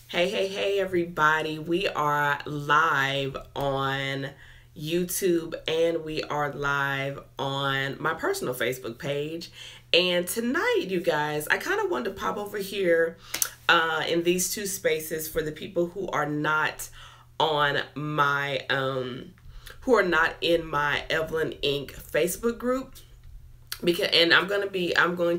Hey, everybody. We are live on YouTube and we are live on my personal Facebook page. And tonight, you guys, I kind of wanted to pop over here in these two spaces for the people who are not on my, who are not in my Evelyn Inc. Facebook group. Because I'm going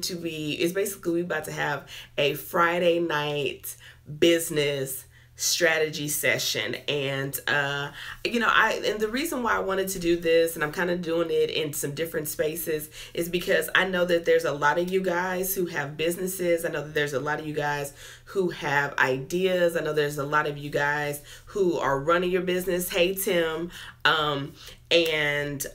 to be it's basically we about to have a Friday night business strategy session. And and the reason why I wanted to do this, and I'm kind of doing it in some different spaces, is because I know that there's a lot of you guys who have businesses. I know that there's a lot of you guys who have ideas. I know there's a lot of you guys who are running your business. Hey, Tim. And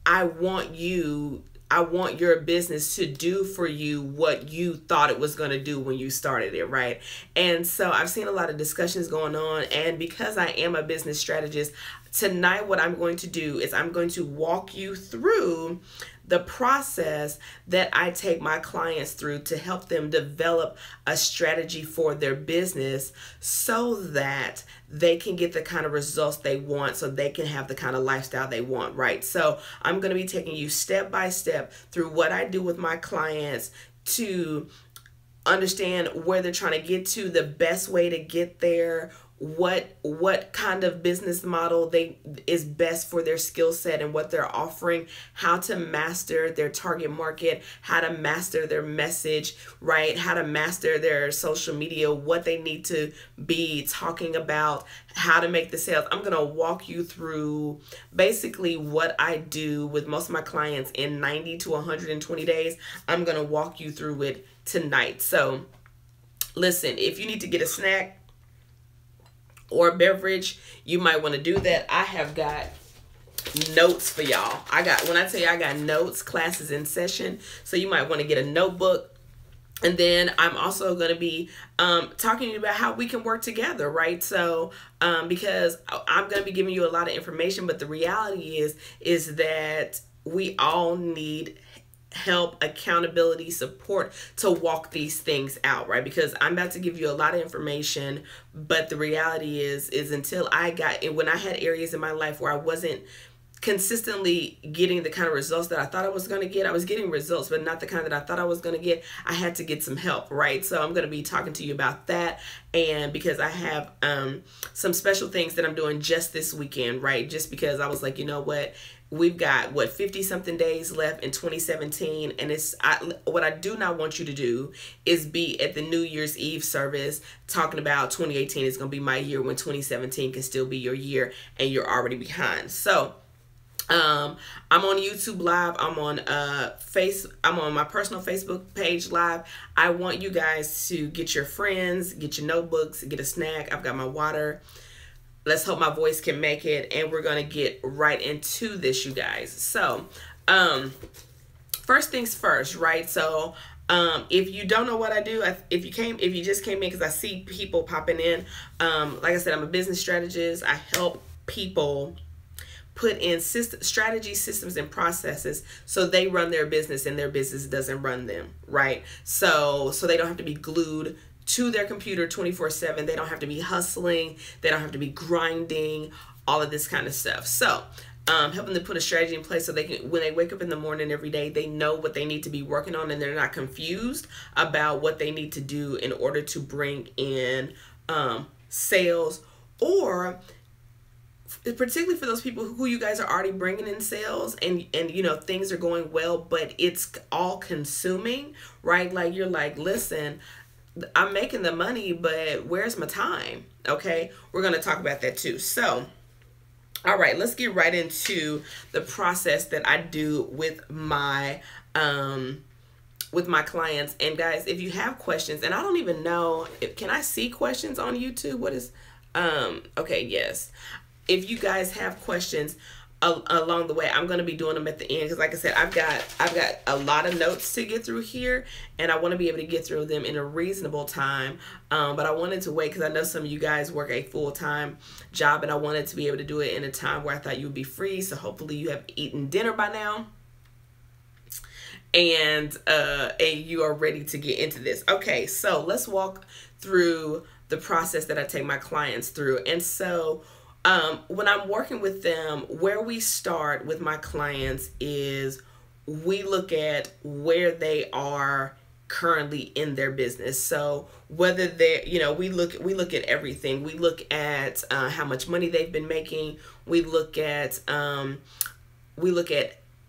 I want your business to do for you what you thought it was going to do when you started it, right? And so I've seen a lot of discussions going on, and because I am a business strategist, tonight what I'm going to do is I'm going to walk you through the process that I take my clients through to help them develop a strategy for their business so that they can get the kind of results they want, so they can have the kind of lifestyle they want, right? So I'm going to be taking you step by step through what I do with my clients to understand where they're trying to get to, the best way to get there, what kind of business model is best for their skill set and what they're offering, how to master their target market, how to master their message, right? How to master their social media, what they need to be talking about, how to make the sales. I'm going to walk you through basically what I do with most of my clients in 90 to 120 days. I'm going to walk you through it tonight. So listen, if you need to get a snack or a beverage, you might want to do that. I have got notes for y'all. When I tell you I got notes, classes in session, so you might want to get a notebook. And then I'm also going to be talking to you about how we can work together, right? So because I'm going to be giving you a lot of information, but the reality is that we all need help, accountability, support to walk these things out, right? Because I'm about to give you a lot of information, but the reality is until when I had areas in my life where I wasn't consistently getting the kind of results that I thought I was going to get. I was getting results, but not the kind that I thought I was going to get. I had to get some help, right? So I'm going to be talking to you about that. And because I have some special things that I'm doing just this weekend, right? Just because I was like, you know what? We've got 50 something days left in 2017, and what I do not want you to do is be at the New Year's Eve service talking about 2018 is going to be my year when 2017 can still be your year and you're already behind. So I'm on YouTube live. I'm on my personal Facebook page live. I want you guys to get your friends, get your notebooks, get a snack. I've got my water. Let's hope my voice can make it, and we're going to get right into this, you guys. So, first things first, right? So, if you don't know what I do, if you just came in because I see people popping in, like I said, I'm a business strategist. I help people put in strategy, systems, and processes so they run their business and their business doesn't run them, right? So they don't have to be glued to their computer 24/7. They don't have to be hustling. They don't have to be grinding, all of this kind of stuff. So helping them put a strategy in place so they can, when they wake up in the morning every day, they know what they need to be working on and they're not confused about what they need to do in order to bring in sales, or particularly for those people who you guys are already bringing in sales and things are going well, but it's all consuming, right? Like you're like, listen, I'm making the money, but where's my time? Okay, we're going to talk about that too. So, all right, let's get right into the process that I do with my clients. And guys, if you have questions, and I don't even know, can I see questions on YouTube? What is, okay, yes. If you guys have questions along the way, I'm going to be doing them at the end, because like I said, I've got a lot of notes to get through here, and I want to be able to get through them in a reasonable time, but I wanted to wait because I know some of you guys work a full-time job, and I wanted to be able to do it in a time where I thought you would be free. So hopefully you have eaten dinner by now and you are ready to get into this. Okay, so let's walk through the process that I take my clients through. And so when I'm working with them, where we start with my clients is we look at where they are currently in their business. So whether they, we look at everything. We look at how much money they've been making. We look at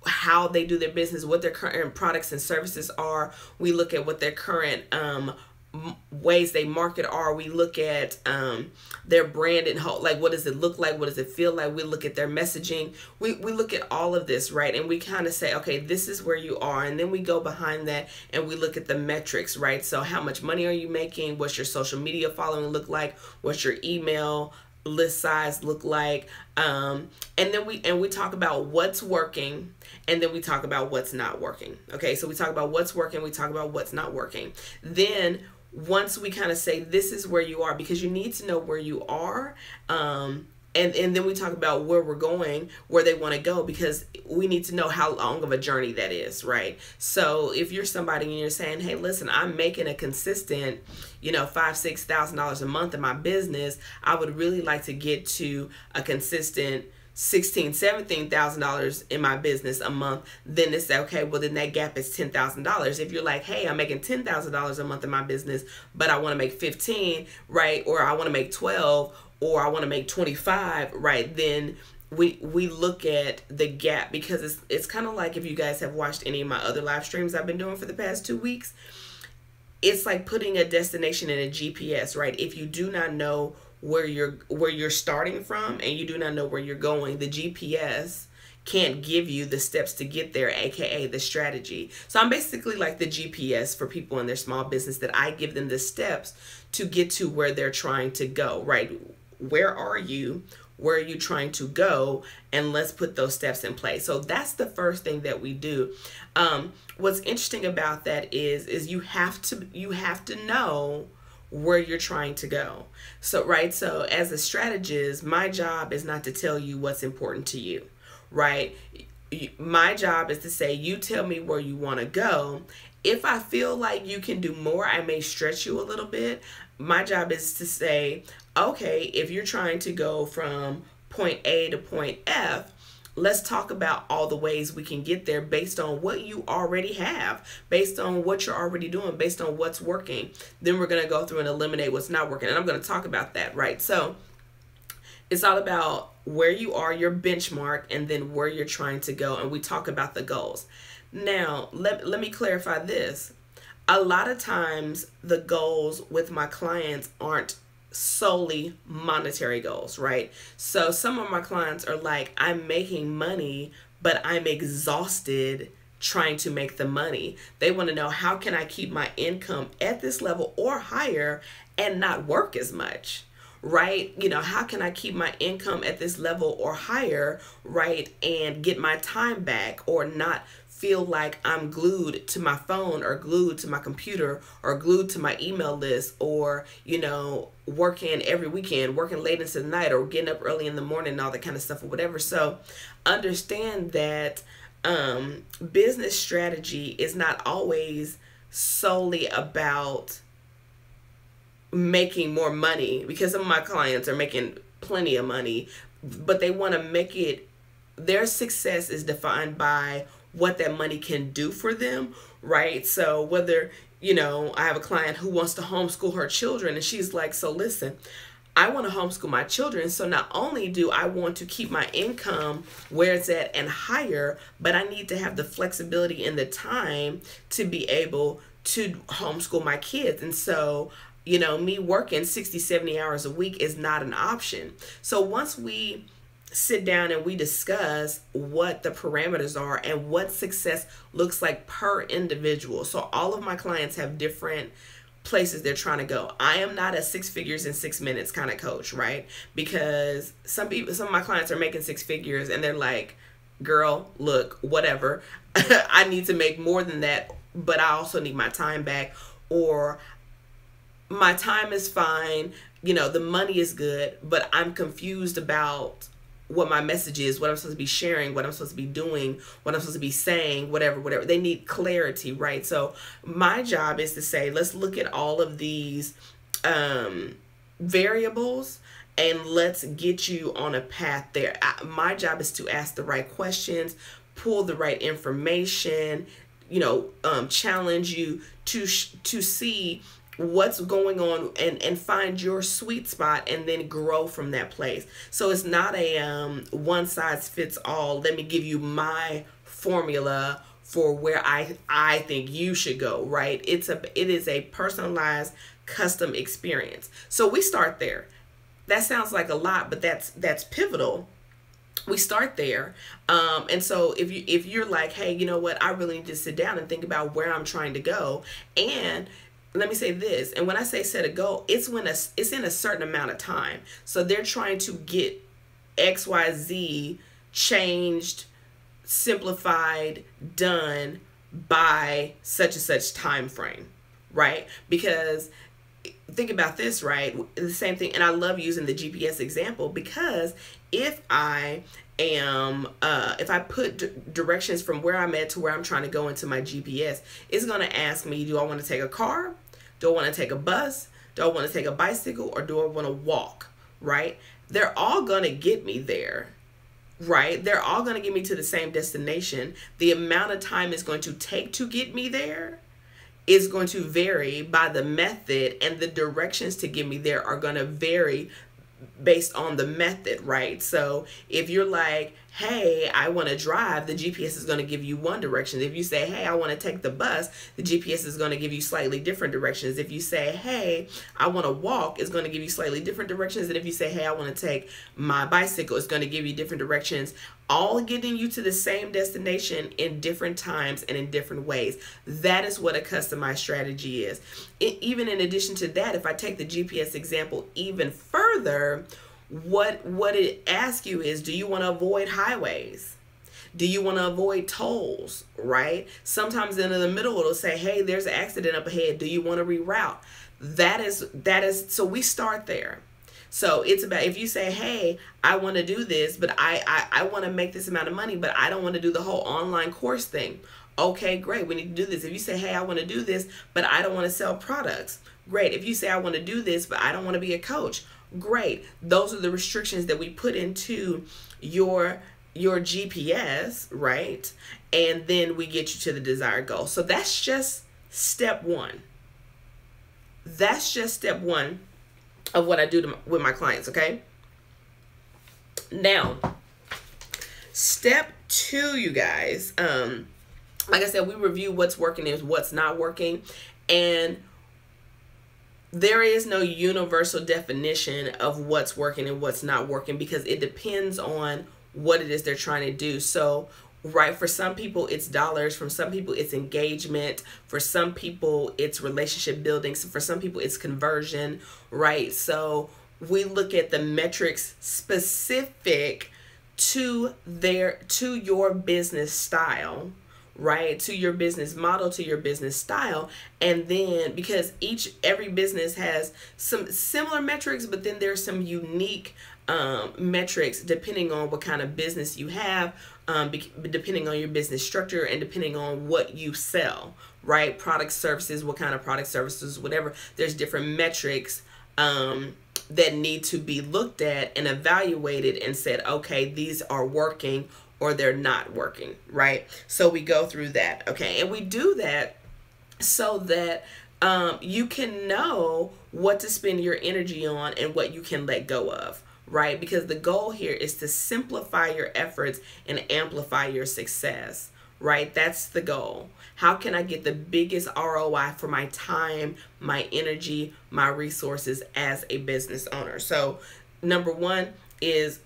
how they do their business, what their current products and services are. We look at what their current ways they market are. We look at their brand and like, what does it look like? What does it feel like? We look at their messaging. We look at all of this, right? And we kind of say, okay, this is where you are. And then we go behind that and we look at the metrics, right? So how much money are you making? What's your social media following look like? What's your email list size look like? And then we talk about what's working, and then we talk about what's not working. Okay, so we talk about what's working, we talk about what's not working. Then once we kind of say this is where you are, because you need to know where you are, and then we talk about where we're going, where they want to go, because we need to know how long of a journey that is, right? So if you're somebody and you're saying, hey, listen, I'm making a consistent, $5,000-$6,000 a month in my business, I would really like to get to a consistent $16,000-$17,000 in my business a month, then it's okay, well then that gap is $10,000. If you're like, hey, I'm making $10,000 a month in my business, but I want to make 15, right? Or I want to make 12, or I want to make 25, right? Then we look at the gap, because it's kind of like, if you guys have watched any of my other live streams I've been doing for the past 2 weeks, it's like putting a destination in a GPS, right? If you do not know where you're starting from, and you do not know where you're going, the GPS can't give you the steps to get there, aka the strategy. So I'm basically like the GPS for people in their small business, that I give them the steps to get to where they're trying to go, right? Where are you? Where are you trying to go? And let's put those steps in place. So that's the first thing that we do. What's interesting about that is you have to know where you're trying to go. So, right. So as a strategist, my job is not to tell you what's important to you, right? My job is to say, you tell me where you want to go. If I feel like you can do more, I may stretch you a little bit. My job is to say, okay, if you're trying to go from point A to point F, let's talk about all the ways we can get there based on what you already have, based on what you're already doing, based on what's working. Then we're going to go through and eliminate what's not working. And I'm going to talk about that, right? So it's all about where you are, your benchmark, and then where you're trying to go. And we talk about the goals. Now, let me clarify this. A lot of times the goals with my clients aren't solely monetary goals, right? So some of my clients are like, I'm making money, but I'm exhausted trying to make the money. They want to know, how can I keep my income at this level or higher and not work as much, right? How can I keep my income at this level or higher, right? And get my time back, or not feel like I'm glued to my phone, or glued to my computer, or glued to my email list, or, working every weekend, working late into the night, or getting up early in the morning, and all that kind of stuff, or whatever. So understand that business strategy is not always solely about making more money, because some of my clients are making plenty of money, but they want to make it, their success is defined by what that money can do for them, right? So whether, I have a client who wants to homeschool her children, and she's like, so listen, I want to homeschool my children. So not only do I want to keep my income where it's at and higher, but I need to have the flexibility and the time to be able to homeschool my kids. And so, me working 60, 70 hours a week is not an option. So once we sit down and we discuss what the parameters are and what success looks like per individual. So all of my clients have different places they're trying to go. I am not a 6 figures in 6 minutes kind of coach, right? Because some of my clients are making 6 figures and they're like, girl, look, whatever. I need to make more than that, but I also need my time back, or my time is fine. The money is good, but I'm confused about what my message is, what I'm supposed to be sharing, what I'm supposed to be doing, what I'm supposed to be saying, whatever. They need clarity, right? So my job is to say, let's look at all of these variables, and let's get you on a path there. My job is to ask the right questions, pull the right information, challenge you to see what's going on, and find your sweet spot, and then grow from that place. So it's not a one size fits all. Let me give you my formula for where I think you should go, right? It is a personalized, custom experience. So we start there. That sounds like a lot, but that's pivotal. We start there. And so if you're like, hey, you know what, I really need to sit down and think about where I'm trying to go. And let me say this, and when I say set a goal, it's in a certain amount of time. So they're trying to get XYZ changed, simplified, done by such and such time frame, right? Because think about this, right? The same thing, and I love using the GPS example, because if I put directions from where I'm at to where I'm trying to go into my GPS, it's going to ask me, do I want to take a car? Do I want to take a bus? Do I want to take a bicycle? Or do I want to walk, right? They're all going to get me there, right? They're all going to get me to the same destination. The amount of time it's going to take to get me there is going to vary by the method, and the directions to get me there are going to vary based on the method, right? So if you're like, hey, I want to drive, the GPS is going to give you one direction. If you say, hey, I want to take the bus, the GPS is going to give you slightly different directions. If you say, hey, I want to walk, it's going to give you slightly different directions. And if you say, hey, I want to take my bicycle, it's going to give you different directions, all getting you to the same destination in different times and in different ways. That is what a customized strategy is. Even in addition to that, if I take the GPS example even further, what it asks you is, do you want to avoid highways? Do you want to avoid tolls, right? Sometimes in the middle it'll say, hey, there's an accident up ahead. Do you want to reroute? That is so we start there. So it's about, if you say, hey, I want to do this, but I want to make this amount of money, but I don't want to do the whole online course thing. Okay, great. We need to do this. If you say, hey, I want to do this, but I don't want to sell products. Great. If you say, I want to do this, but I don't want to be a coach. Great. Those are the restrictions that we put into your GPS, right? And then we get you to the desired goal. So that's just step one. That's just step one of what I do with my clients, okay? Now, step two, you guys. Like I said, we review what's working and what's not working. And there is no universal definition of what's working and what's not working, because it depends on what it is they're trying to do. So, right, for some people it's dollars, for some people it's engagement, for some people it's relationship building, so for some people it's conversion, right? So we look at the metrics specific to your business style, right? To your business model, to your business style. And then, because every business has some similar metrics, but then there's some unique metrics depending on what kind of business you have, depending on your business structure, and depending on what you sell, right? Products, services, what kind of product, services, whatever. There's different metrics that need to be looked at and evaluated and said, okay, these are working or they're not working, right? So we go through that, okay? And we do that so that you can know what to spend your energy on and what you can let go of, right? Because the goal here is to simplify your efforts and amplify your success, right? That's the goal. How can I get the biggest ROI for my time, my energy, my resources as a business owner? So number one is,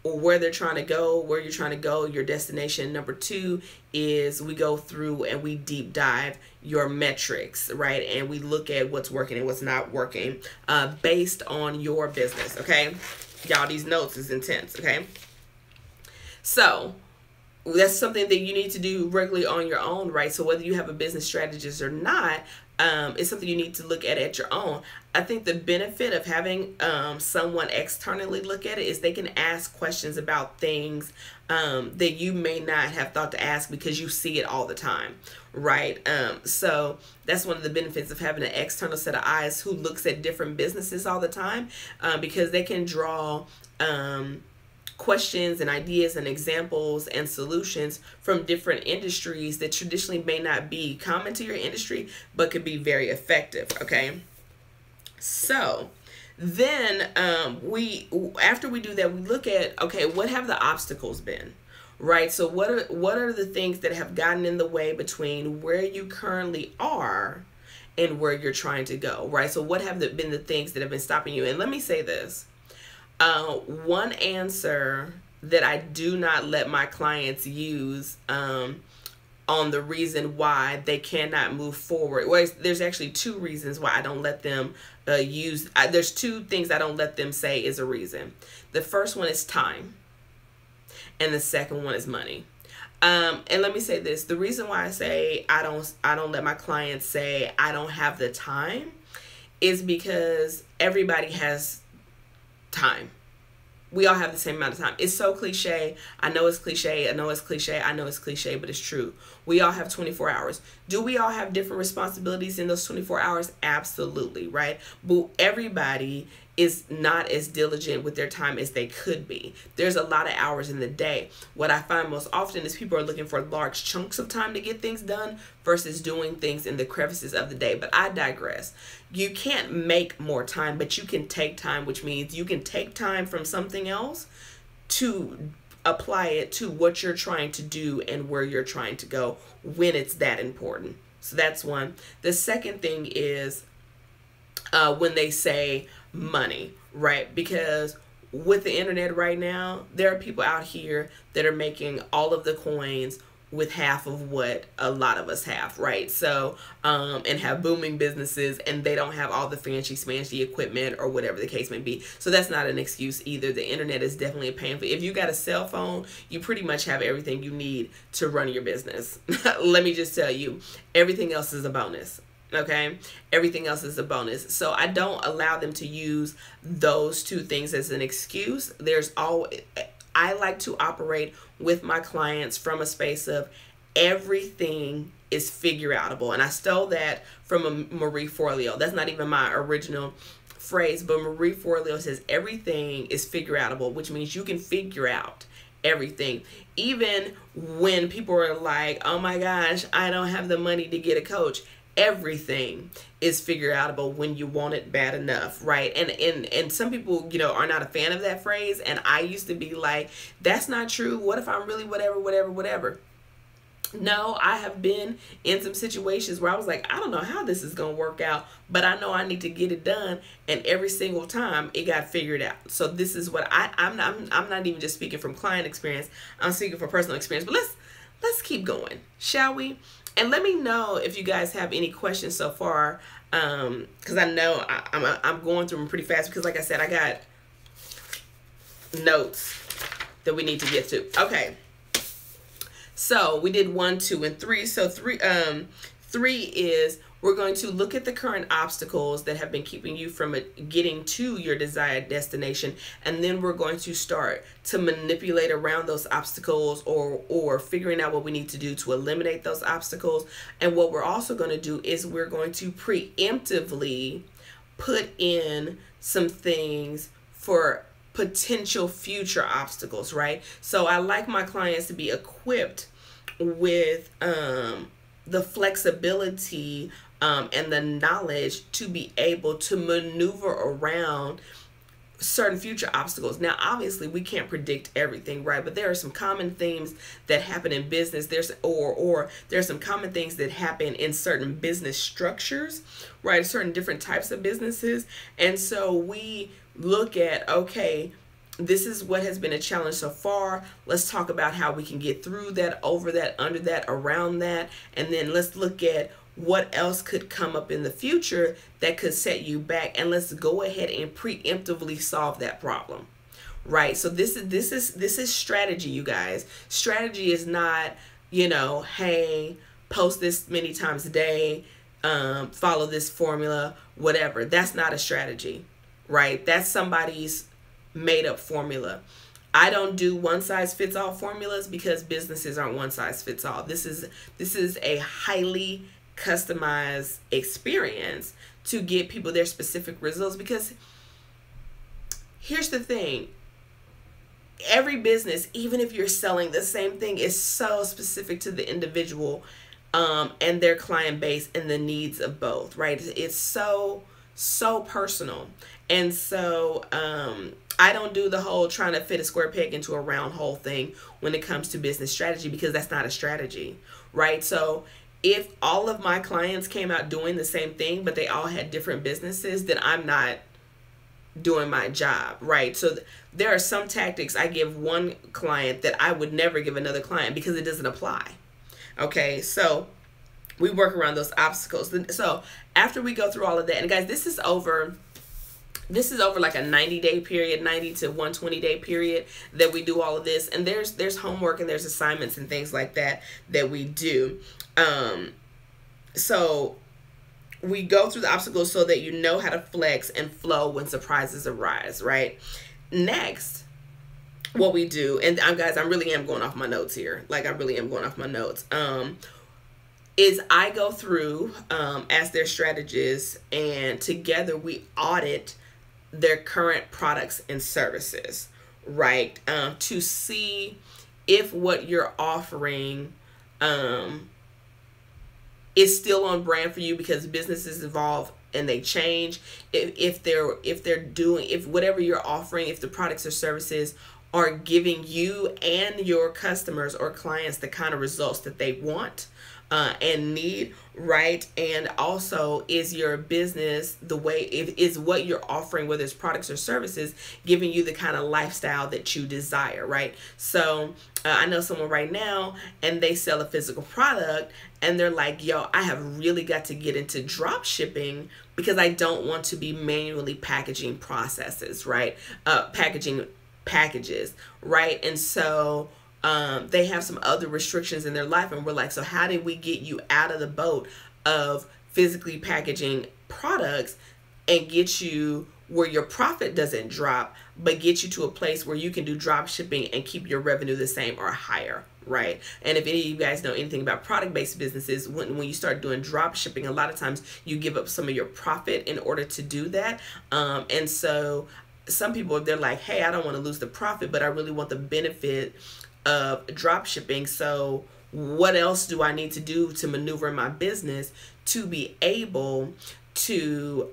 where they're trying to go, where you're trying to go, your destination. Number two is we go through and we deep dive your metrics, right? And we look at what's working and what's not working based on your business, okay? Y'all, these notes is intense, okay? So that's something that you need to do regularly on your own, right? So whether you have a business strategist or not, is something you need to look at your own. I think the benefit of having someone externally look at it is they can ask questions about things that you may not have thought to ask because you see it all the time, right? So that's one of the benefits of having an external set of eyes who looks at different businesses all the time, because they can draw questions and ideas and examples and solutions from different industries that traditionally may not be common to your industry, but could be very effective. Okay. So then after we do that, we look at, okay, what have the obstacles been? Right? So what are the things that have gotten in the way between where you currently are and where you're trying to go? Right? So what have been the things that have been stopping you? And let me say this. One answer that I do not let my clients use on the reason why they cannot move forward. Well, there's actually two reasons why I don't let them there's two things I don't let them say is a reason. The first one is time, and the second one is money. And let me say this: the reason why I say I don't let my clients say I don't have the time is because everybody has time. We all have the same amount of time. It's so cliche. I know it's cliche. I know it's cliche. I know it's cliche, but it's true. We all have 24 hours. Do we all have different responsibilities in those 24 hours? Absolutely, right? But everybody is not as diligent with their time as they could be. There's a lot of hours in the day. What I find most often is people are looking for large chunks of time to get things done versus doing things in the crevices of the day. But I digress. You can't make more time, but you can take time, which means you can take time from something else to apply it to what you're trying to do and where you're trying to go when it's that important. So that's one. The second thing is when they say money, right? Because with the internet right now, there are people out here that are making all of the coins with half of what a lot of us have, right? So and have booming businesses, and they don't have all the fancy smancy equipment or whatever the case may be. So that's not an excuse either. The internet is definitely a painful. If you got a cell phone, you pretty much have everything you need to run your business. Let me just tell you, everything else is a bonus. Okay, everything else is a bonus. So I don't allow them to use those two things as an excuse. I like to operate with my clients from a space of everything is figure outable. And I stole that from Marie Forleo. That's not even my original phrase, but Marie Forleo says everything is figure outable, which means you can figure out everything. Even when people are like, oh my gosh, I don't have the money to get a coach. Everything is figure outable when you want it bad enough, right? And some people, are not a fan of that phrase. And I used to be like, that's not true. What if I'm really whatever? No, I have been in some situations where I was like, I don't know how this is going to work out, but I know I need to get it done. And every single time it got figured out. So this is what I'm not even just speaking from client experience. I'm speaking from personal experience, but let's keep going, shall we? And let me know if you guys have any questions so far, because I know I'm going through them pretty fast because, like I said, I got notes that we need to get to. Okay, so we did 1, 2, and 3. So three is we're going to look at the current obstacles that have been keeping you from getting to your desired destination, and then we're going to start to manipulate around those obstacles or figuring out what we need to do to eliminate those obstacles. And what we're also going to do is we're going to preemptively put in some things for potential future obstacles, right? So I like my clients to be equipped with the flexibility and the knowledge to be able to maneuver around certain future obstacles. Now, obviously, we can't predict everything, right? But there are some common themes that happen in business. There's some common things that happen in certain business structures, right? Certain different types of businesses. And so we look at, okay, this is what has been a challenge so far. Let's talk about how we can get through that, over that, under that, around that. And then let's look at what else could come up in the future that could set you back. And let's go ahead and preemptively solve that problem. Right? So this is strategy, you guys. Strategy is not, hey, post this many times a day, follow this formula, whatever. That's not a strategy, right? That's somebody's made up formula. I don't do one size fits all formulas because businesses aren't one size fits all. This is a highly customized experience to get people their specific results, because here's the thing. Every business, even if you're selling the same thing, is so specific to the individual and their client base and the needs of both, right? It's so personal. And so I don't do the whole trying to fit a square peg into a round hole thing when it comes to business strategy, because that's not a strategy, right? So if all of my clients came out doing the same thing, but they all had different businesses, then I'm not doing my job, right? So there are some tactics I give one client that I would never give another client because it doesn't apply. Okay, so we work around those obstacles. So after we go through all of that, and guys, this is over like a 90-day period, 90 to 120-day period that we do all of this. And there's homework and there's assignments and things like that we do. So we go through the obstacles so that you know how to flex and flow when surprises arise, right? Next, what we do, and guys, I really am going off my notes here. Like, I really am going off my notes. Is I go through as their strategist, and together we audit their current products and services, right? To see if what you're offering is still on brand for you, because businesses evolve and they change. If whatever you're offering, if the products or services are giving you and your customers or clients the kind of results that they want and need, right? And also, is your business is what you're offering, whether it's products or services, giving you the kind of lifestyle that you desire, right? So I know someone right now, and they sell a physical product, and they're like, yo, I have really got to get into drop shipping because I don't want to be manually packaging processes, right? Packaging packages, right? And so they have some other restrictions in their life, and we're like, so how did we get you out of the boat of physically packaging products and get you where your profit doesn't drop, but get you to a place where you can do drop shipping and keep your revenue the same or higher, right? And if any of you guys know anything about product-based businesses, when you start doing drop shipping, a lot of times you give up some of your profit in order to do that. And so some people, they're like, hey, I don't want to lose the profit, but I really want the benefit of drop shipping. So what else do I need to do to maneuver my business to be able to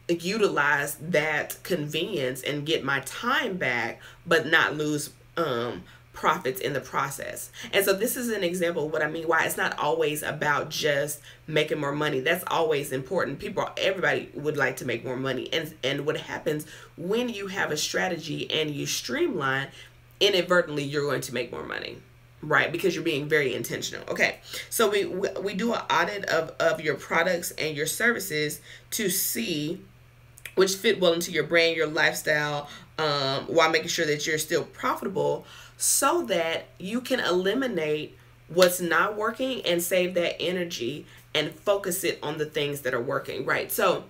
utilize that convenience and get my time back, but not lose profits in the process? And so this is an example of what I mean, why it's not always about just making more money. That's always important. Everybody would like to make more money. And what happens when you have a strategy and you streamline, inadvertently you're going to make more money, right? Because you're being very intentional. Okay, so we do an audit of your products and your services to see which fit well into your brand, your lifestyle, while making sure that you're still profitable, so that you can eliminate what's not working and save that energy and focus it on the things that are working, right? So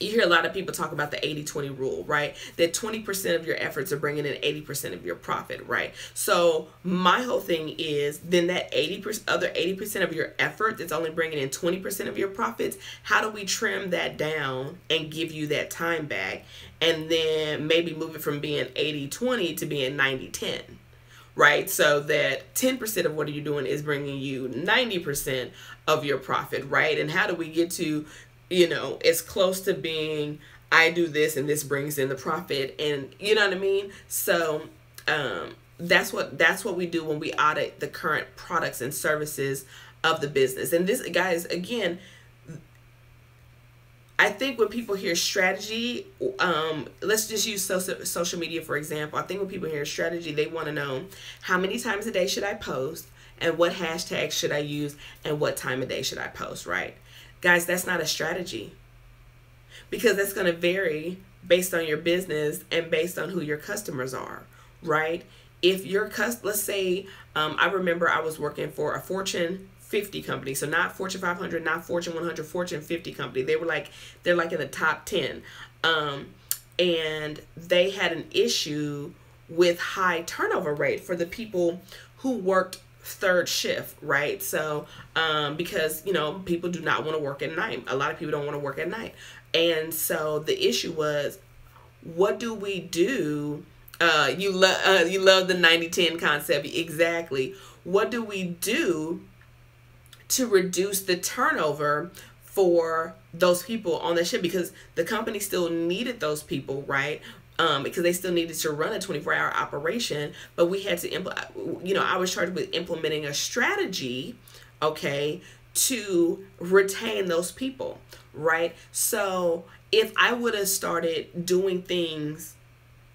you hear a lot of people talk about the 80-20 rule, right? That 20% of your efforts are bringing in 80% of your profit, right? So my whole thing is, then that 80% of your effort that's only bringing in 20% of your profits, how do we trim that down and give you that time back, and then maybe move it from being 80-20 to being 90-10, right? So that 10% of what you're doing is bringing you 90% of your profit, right? And how do we get to, it's close to being, I do this and this brings in the profit, and you know what I mean? So that's what we do when we audit the current products and services of the business. And this, guys, again, I think when people hear strategy, let's just use social media for example. I think when people hear strategy, they want to know, how many times a day should I post, and what hashtags should I use, and what time of day should I post, right? Guys, that's not a strategy, because that's going to vary based on your business and based on who your customers are, right? If your let's say, I remember I was working for a Fortune 50 company. So not Fortune 500, not Fortune 100, Fortune 50 company. They're like in the top 10. And they had an issue with high turnover rate for the people who worked third shift, right? So because people do not want to work at night. A lot of people don't want to work at night. And so the issue was, what do we do? You love the 90-10 concept. Exactly. What do we do to reduce the turnover for those people on the shift? Because the company still needed those people, right? Because they still needed to run a 24-hour operation. But we had to I was charged with implementing a strategy, okay, to retain those people, right? So if I would have started doing things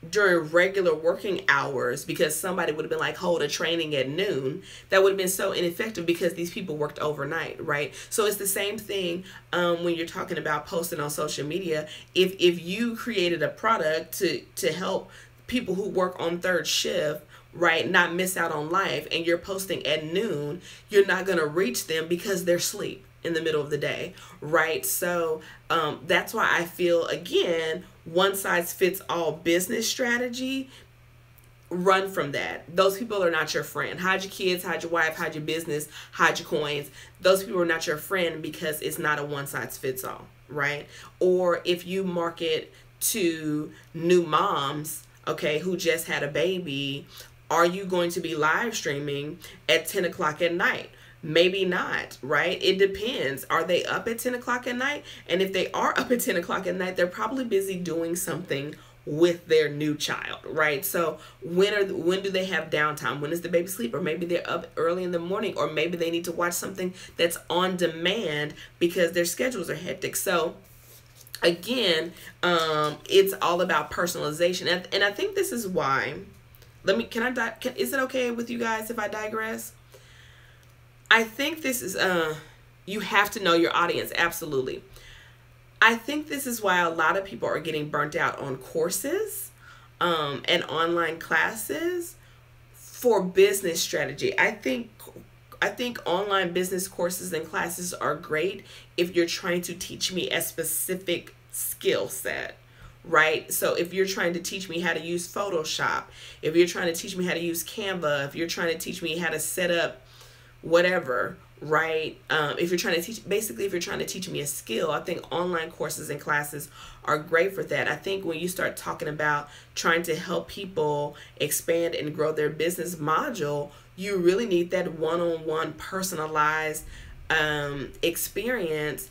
during regular working hours, because somebody would have been like, hold a training at noon, that would have been so ineffective because these people worked overnight, right? So it's the same thing when you're talking about posting on social media. If you created a product to help people who work on third shift, right, not miss out on life, and you're posting at noon, you're not going to reach them because they're asleep in the middle of the day, right? So that's why I feel, again, one size fits all business strategy, run from that. Those people are not your friend. Hide your kids, hide your wife, hide your business, hide your coins. Those people are not your friend because it's not a one size fits all, right? Or if you market to new moms, okay, who just had a baby, are you going to be live streaming at 10 o'clock at night? Maybe not, right? It depends. Are they up at 10 o'clock at night? And if they are up at 10 o'clock at night, they're probably busy doing something with their new child, right? So when do they have downtime? When is the baby asleep? Or maybe they're up early in the morning, or maybe they need to watch something that's on demand because their schedules are hectic. So again, it's all about personalization. And I think this is why, is it okay with you guys if I digress? I think this is, you have to know your audience. Absolutely. I think this is why a lot of people are getting burnt out on courses and online classes for business strategy. I think online business courses and classes are great if you're trying to teach me a specific skill set, right? So if you're trying to teach me how to use Photoshop, if you're trying to teach me how to use Canva, if you're trying to teach me how to set up whatever, right? If you're trying to teach me a skill, I think online courses and classes are great for that. I think when you start talking about trying to help people expand and grow their business module, you really need that one-on-one personalized experience,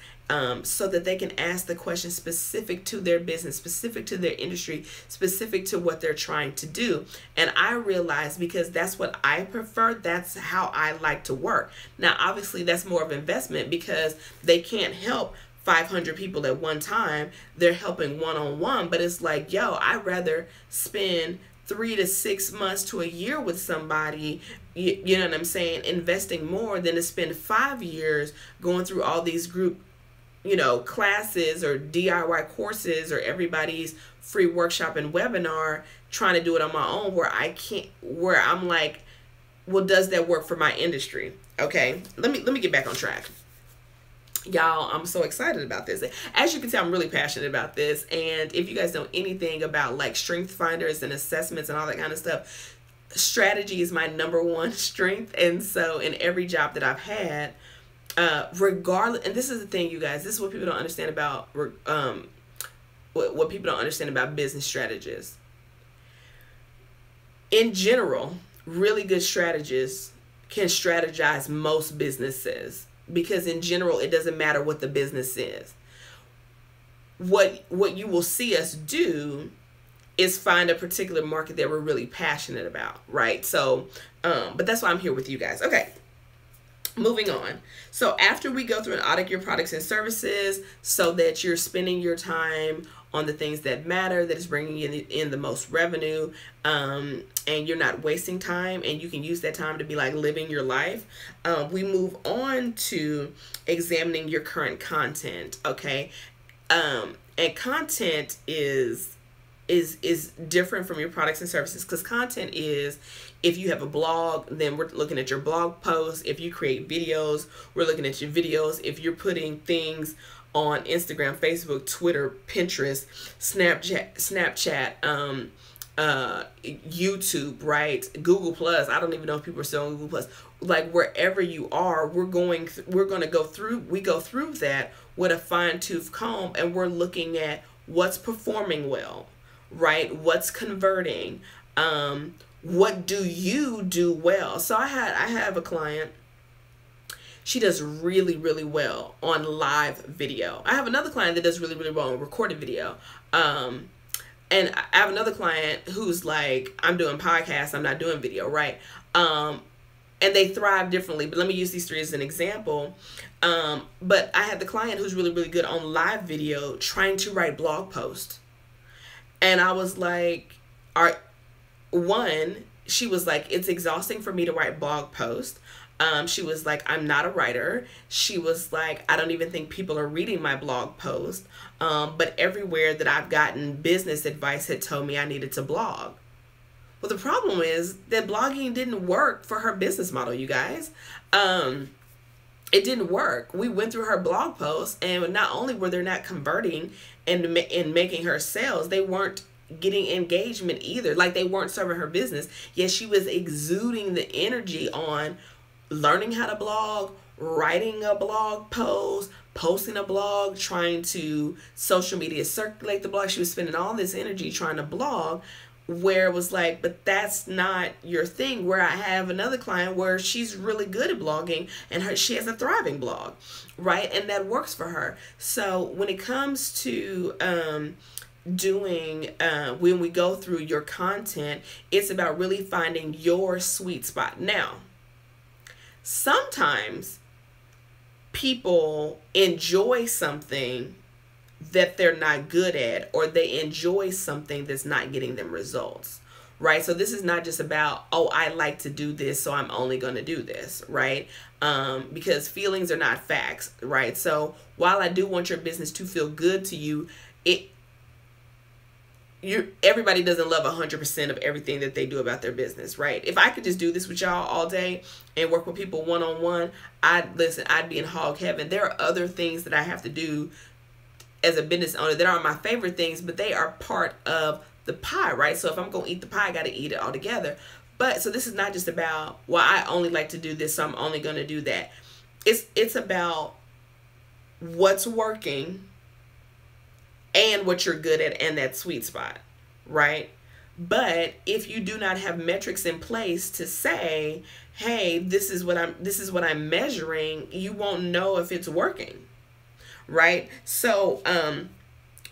so that they can ask the question specific to their business, specific to their industry, specific to what they're trying to do. And I realize, because that's what I prefer, that's how I like to work. Now, obviously, that's more of investment because they can't help 500 people at one time. They're helping one-on-one, but it's like, I'd rather spend 3 to 6 months to a year with somebody, you know what I'm saying, investing more than to spend 5 years going through all these group classes or DIY courses or everybody's free workshop and webinar, trying to do it on my own, where I'm like, well, does that work for my industry? Okay, let me get back on track. Y'all, I'm so excited about this. As you can tell, I'm really passionate about this. And if you guys know anything about like strength finders and assessments and all that kind of stuff, strategy is my number one strength. And so in every job that I've had, regardless, and this is the thing, you guys, this is what people don't understand about what people don't understand about business strategists. In general, really good strategists can strategize most businesses, because in general, it doesn't matter what the business is. What you will see us do is find a particular market that we're really passionate about, right? So, but that's why I'm here with you guys. Okay. Moving on. So after we go through and audit your products and services so that you're spending your time on the things that matter, that is bringing in the most revenue, and you're not wasting time, and you can use that time to be like living your life, we move on to examining your current content, okay? And content is is different from your products and services, because content is, if you have a blog, then we're looking at your blog posts. If you create videos, we're looking at your videos. If you're putting things on Instagram, Facebook, Twitter, Pinterest, Snapchat, YouTube, right? Google Plus. I don't even know if people are still on Google Plus. Like, wherever you are, we go through that with a fine-tooth comb, and we're looking at what's performing well, right? What's converting? What do you do well? So I have a client. She does really, really well on live video. I have another client that does really, really well on recorded video. And I have another client who's like, I'm doing podcasts, I'm not doing video, right? And they thrive differently. But let me use these three as an example. But I had the client who's really, really good on live video trying to write blog posts. And I was like, she was like, it's exhausting for me to write blog posts. She was like, I'm not a writer. She was like, I don't even think people are reading my blog post. But everywhere that I've gotten business advice had told me I needed to blog. Well, the problem is that blogging didn't work for her business model, you guys. It didn't work. We went through her blog posts, and not only were they not converting and making her sales, they weren't getting engagement either. Like, they weren't serving her business. Yet she was exuding the energy on learning how to blog, writing a blog post, posting a blog, trying to social media circulate the blog. She was spending all this energy trying to blog, where it was like, but that's not your thing. Where I have another client where she's really good at blogging, and she has a thriving blog, right? And that works for her. So when it comes to when we go through your content, it's about really finding your sweet spot. Now, sometimes people enjoy something that they're not good at, or they enjoy something that's not getting them results, right? So this is not just about, oh, I like to do this, so I'm only going to do this, right? Because feelings are not facts, right? So while I do want your business to feel good to you, everybody doesn't love 100% of everything that they do about their business, right? If I could just do this with y'all all day and work with people one-on-one, I'd be in hog heaven. There are other things that I have to do as a business owner that aren't my favorite things, but they are part of the pie, right? So if I'm going to eat the pie, I got to eat it all together. But so this is not just about, well, I only like to do this, so I'm only going to do that. It's about what's working and what you're good at, and that sweet spot, right? But if you do not have metrics in place to say, hey, this is what I'm measuring, you won't know if it's working, right? So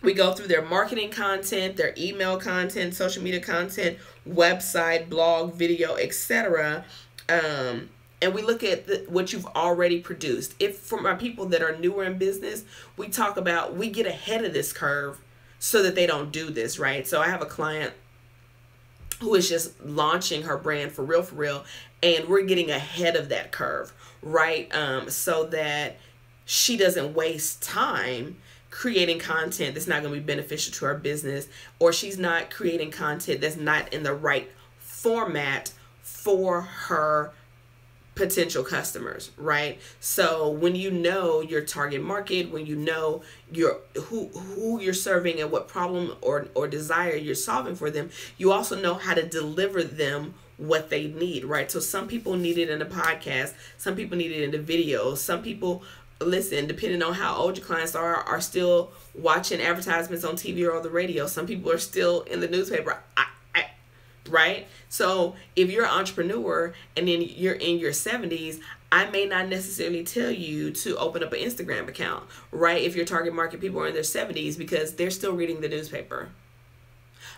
we go through their marketing content, their email content, social media content, website, blog, video, etc. And we look at what you've already produced. If for my people that are newer in business, we talk about, we get ahead of this curve so that they don't do this, right? So I have a client who is just launching her brand for real, and we're getting ahead of that curve, right? So that she doesn't waste time creating content that's not going to be beneficial to her business, or she's not creating content that's not in the right format for her potential customers, right? So when you know your target market, when you know who you're serving and what problem or desire you're solving for them, you also know how to deliver them what they need, right? So some people need it in a podcast, some people need it in the videos, some people, listen, depending on how old your clients are still watching advertisements on TV or on the radio. Some people are still in the newspaper. Right? So if you're an entrepreneur and then you're in your 70s, I may not necessarily tell you to open up an Instagram account, right? If your target market people are in their 70s, because they're still reading the newspaper,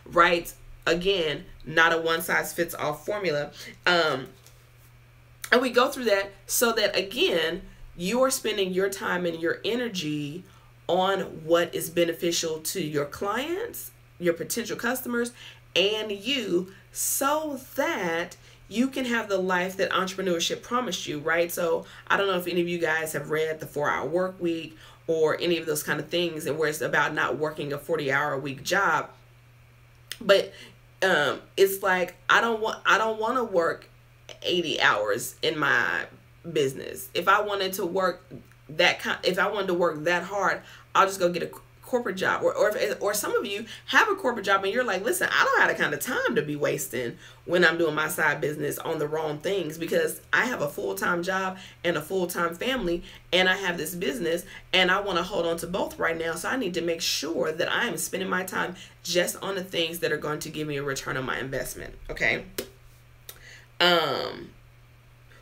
right? Again, not a one-size-fits-all formula. And we go through that so that, again, you are spending your time and your energy on what is beneficial to your clients, your potential customers, and you, so that you can have the life that entrepreneurship promised you, right? So I don't know if any of you guys have read The 4-Hour Work Week or any of those kind of things, and where it's about not working a 40-hour-a-week job. But it's like I don't want to work 80 hours in my business. If I wanted to work if I wanted to work that hard, I'll just go get a corporate job. Or some of you have a corporate job and you're like, listen, I don't have the kind of time to be wasting when I'm doing my side business on the wrong things, because I have a full-time job and a full-time family, and I have this business, and I want to hold on to both right now. So I need to make sure that I am spending my time just on the things that are going to give me a return on my investment. Okay.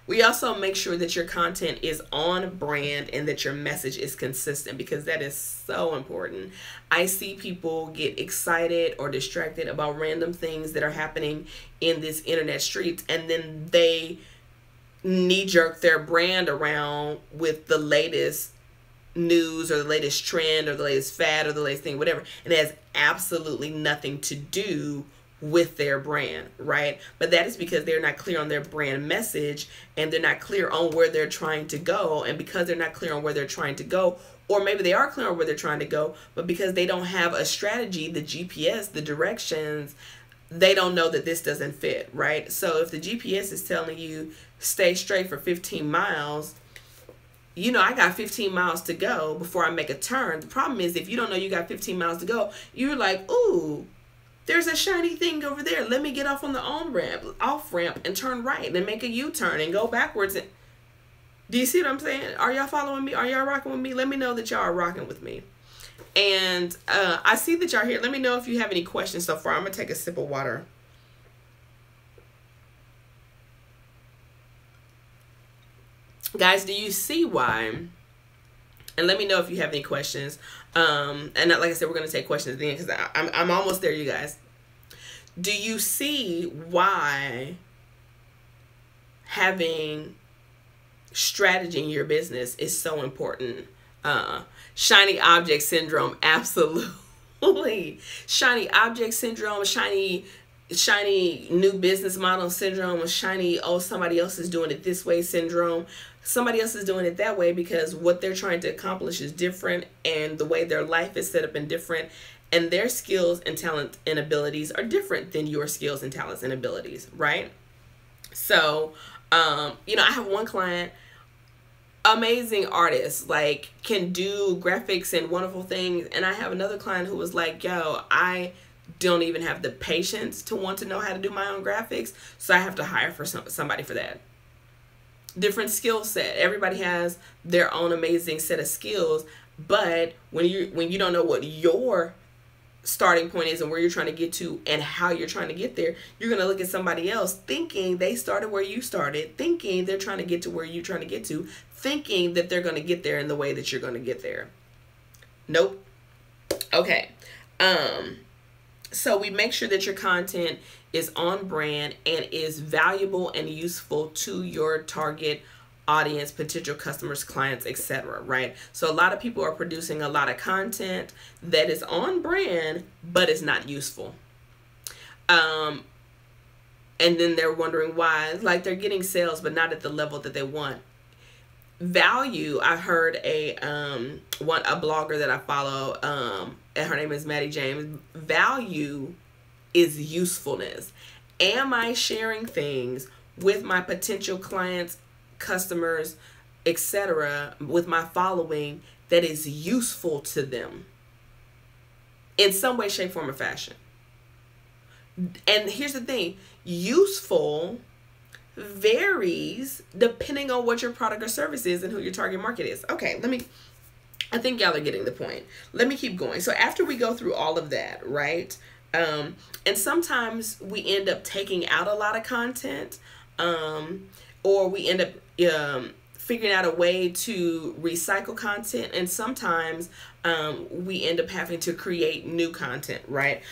We also make sure that your content is on brand and that your message is consistent, because that is so important. I see people get excited or distracted about random things that are happening in this internet streets, and then they knee-jerk their brand around with the latest news or the latest trend or the latest fad or the latest thing, whatever. And it has absolutely nothing to do with their brand, right? But that is because they're not clear on their brand message, and they're not clear on where they're trying to go. And because they're not clear on where they're trying to go, or maybe they are clear on where they're trying to go, but because they don't have a strategy, the GPS, the directions, they don't know that this doesn't fit, right? So if the GPS is telling you stay straight for 15 miles, you know, I got 15 miles to go before I make a turn. The problem is, if you don't know you got 15 miles to go, you're like, ooh, there's a shiny thing over there. Let me get off on the off ramp and turn right and make a U-turn and go backwards. Do you see what I'm saying? Are y'all following me? Are y'all rocking with me? Let me know that y'all are rocking with me. And I see that y'all here. Let me know if you have any questions so far. I'm going to take a sip of water. Guys, do you see why? And let me know if you have any questions. And like I said, we're going to take questions at the end, because I'm almost there, you guys. Do you see why having strategy in your business is so important? Shiny object syndrome, absolutely. Shiny object syndrome, shiny new business model syndrome, shiny, oh, somebody else is doing it this way syndrome. Somebody else is doing it that way because what they're trying to accomplish is different, and the way their life is set up and different, and their skills and talent and abilities are different than your skills and talents and abilities, right? So, you know, I have one client, amazing artist, like can do graphics and wonderful things. And I have another client who was like, yo, I don't even have the patience to want to know how to do my own graphics. So I have to hire for somebody for that. Different skill set. Everybody has their own amazing set of skills. But when you don't know what your starting point is and where you're trying to get to and how you're trying to get there, you're going to look at somebody else thinking they started where you started, thinking they're trying to get to where you're trying to get to, thinking that they're going to get there in the way that you're going to get there. Nope. Okay. So we make sure that your content is on brand and is valuable and useful to your target audience, potential customers, clients, etc., right? So a lot of people are producing a lot of content that is on brand, but it's not useful. And then they're wondering why, like they're getting sales, but not at the level that they want. Value, I heard a blogger that I follow, and her name is Maddie James. Value is usefulness. Am I sharing things with my potential clients, customers, etc., with my following that is useful to them in some way, shape, form, or fashion? And here's the thing, useful varies depending on what your product or service is and who your target market is. Okay, I think y'all are getting the point. Let me keep going. So after we go through all of that, right? And sometimes we end up taking out a lot of content, or we end up figuring out a way to recycle content, and sometimes we end up having to create new content, right?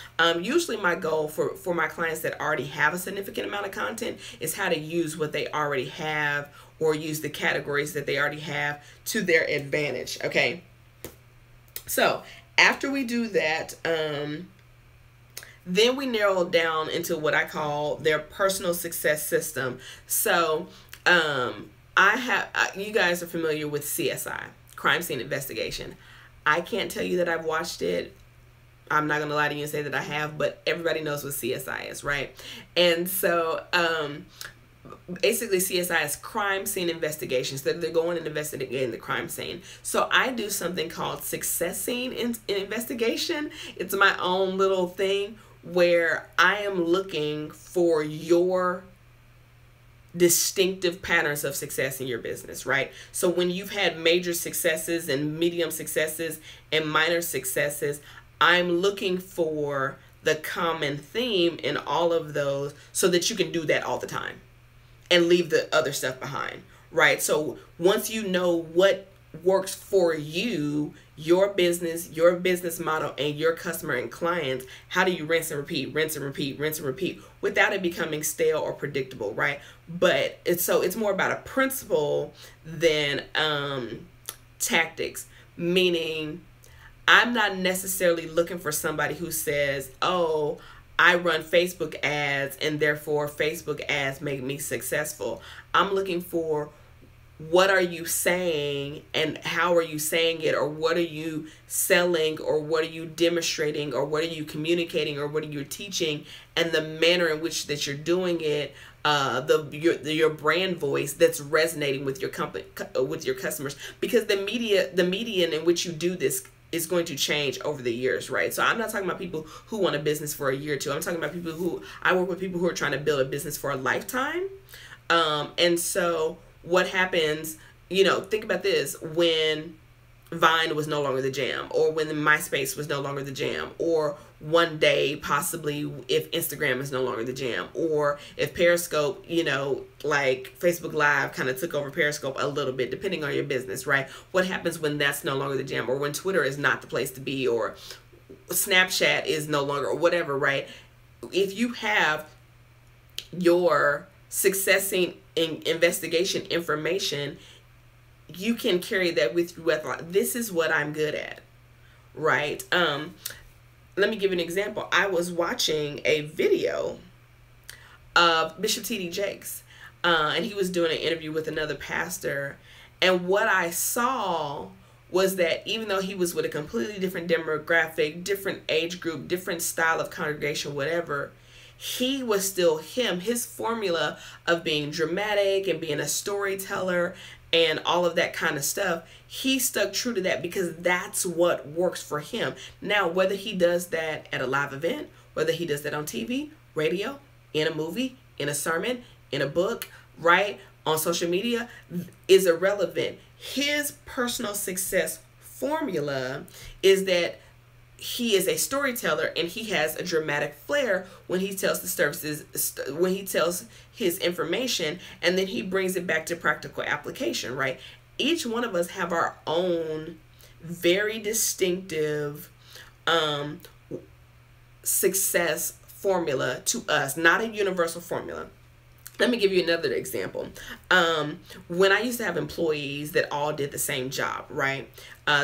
Usually my goal for my clients that already have a significant amount of content is how to use what they already have, or use the categories that they already have to their advantage, okay? So after we do that, then we narrow down into what I call their personal success system. So you guys are familiar with CSI, Crime Scene Investigation. I can't tell you that I've watched it I'm not gonna lie to you and say that I have, but everybody knows what CSI is, right? And so basically CSI is crime scene investigations. That they're going and investigating the crime scene. So I do something called success scene investigation. It's my own little thing where I am looking for your distinctive patterns of success in your business, right? So when you've had major successes and medium successes and minor successes, I'm looking for the common theme in all of those so that you can do that all the time and leave the other stuff behind, right? So once you know what works for you, your business model, and your customer and clients, how do you rinse and repeat without it becoming stale or predictable, right? But it's more about a principle than tactics, meaning I'm not necessarily looking for somebody who says, oh, I run Facebook ads and therefore Facebook ads make me successful. I'm looking for, what are you saying and how are you saying it, or what are you selling, or what are you demonstrating, or what are you communicating, or what are you teaching, and the manner in which that you're doing it, your brand voice that's resonating with your company, with your customers, because the median in which you do this is going to change over the years, right? So I'm not talking about people who want a business for a year or two. I'm talking about people who, I work with people who are trying to build a business for a lifetime. And so what happens, think about this, when Vine was no longer the jam, or when MySpace was no longer the jam, or one day possibly if Instagram is no longer the jam, or if Periscope, like Facebook Live kind of took over Periscope a little bit, depending on your business, right? What happens when that's no longer the jam, or when Twitter is not the place to be, or Snapchat is no longer, or whatever, right? If you have your success in investigation information, you can carry that with you. This is what I'm good at, right? Let me give you an example. I was watching a video of Bishop T.D. Jakes, and he was doing an interview with another pastor, and what I saw was that even though he was with a completely different demographic, different age group, different style of congregation, whatever, he was still him. His formula of being dramatic and being a storyteller and all of that kind of stuff, he stuck true to that because that's what works for him. Now, whether he does that at a live event, whether he does that on TV, radio, in a movie, in a sermon, in a book, right, on social media, is irrelevant. His personal success formula is that he is a storyteller and he has a dramatic flair when he tells the services, when he tells his information, and then he brings it back to practical application, right? Each one of us have our own very distinctive success formula to us, not a universal formula. Let me give you another example. When I used to have employees that all did the same job, right?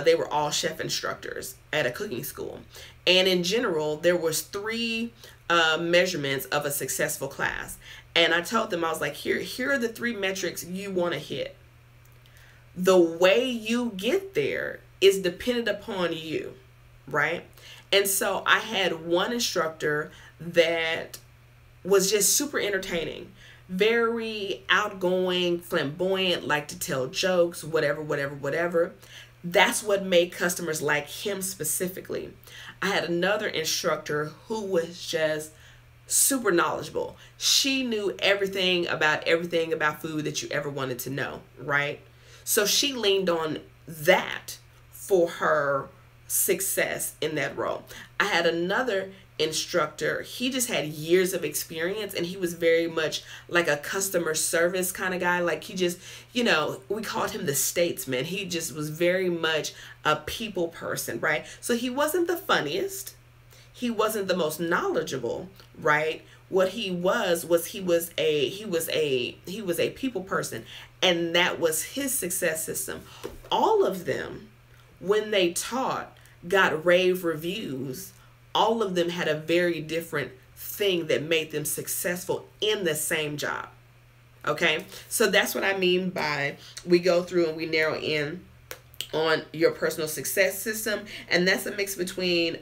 They were all chef instructors at a cooking school. And in general, there was 3 measurements of a successful class. And I told them, I was like, here are the 3 metrics you want to hit. The way you get there is dependent upon you, right? And so I had one instructor that was just super entertaining, very outgoing, flamboyant, liked to tell jokes, whatever. That's what made customers like him specifically. I had another instructor who was just super knowledgeable. She knew everything about food that you ever wanted to know, right? So she leaned on that for her success in that role. I had another instructor, he just had years of experience and he was very much like a customer service kind of guy. Like he just, we called him the statesman. He just was very much a people person, right? So he wasn't the funniest. He wasn't the most knowledgeable, right? What he was a people person, and that was his success system. All of them, when they taught, got rave reviews. All of them had a very different thing that made them successful in the same job. Okay, so that's what I mean by we go through and we narrow in on your personal success system, and that's a mix between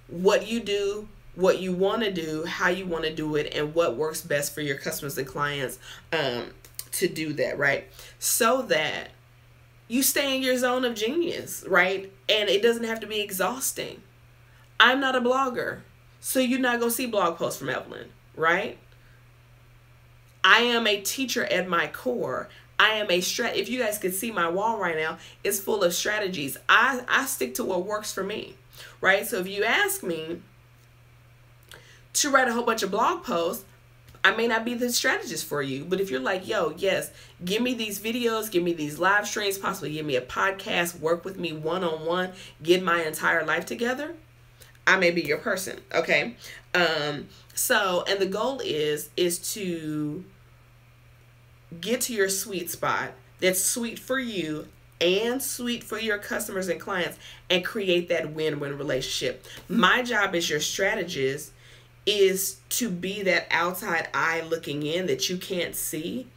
what you do, what you want to do, how you want to do it, and what works best for your customers and clients to do that, right? So that you stay in your zone of genius, right? And it doesn't have to be exhausting. I'm not a blogger, so you're not going to see blog posts from Evelyn, right? I am a teacher at my core. I am a if you guys could see my wall right now, it's full of strategies. I stick to what works for me, right? So if you ask me to write a whole bunch of blog posts, I may not be the strategist for you. But if you're like, yo, yes, give me these videos, give me these live streams, possibly give me a podcast, work with me one-on-one, get my entire life together, I may be your person, okay? So, and the goal is to get to your sweet spot that's sweet for you and sweet for your customers and clients, and create that win-win relationship. My job as your strategist is to be that outside eye looking in that you can't see,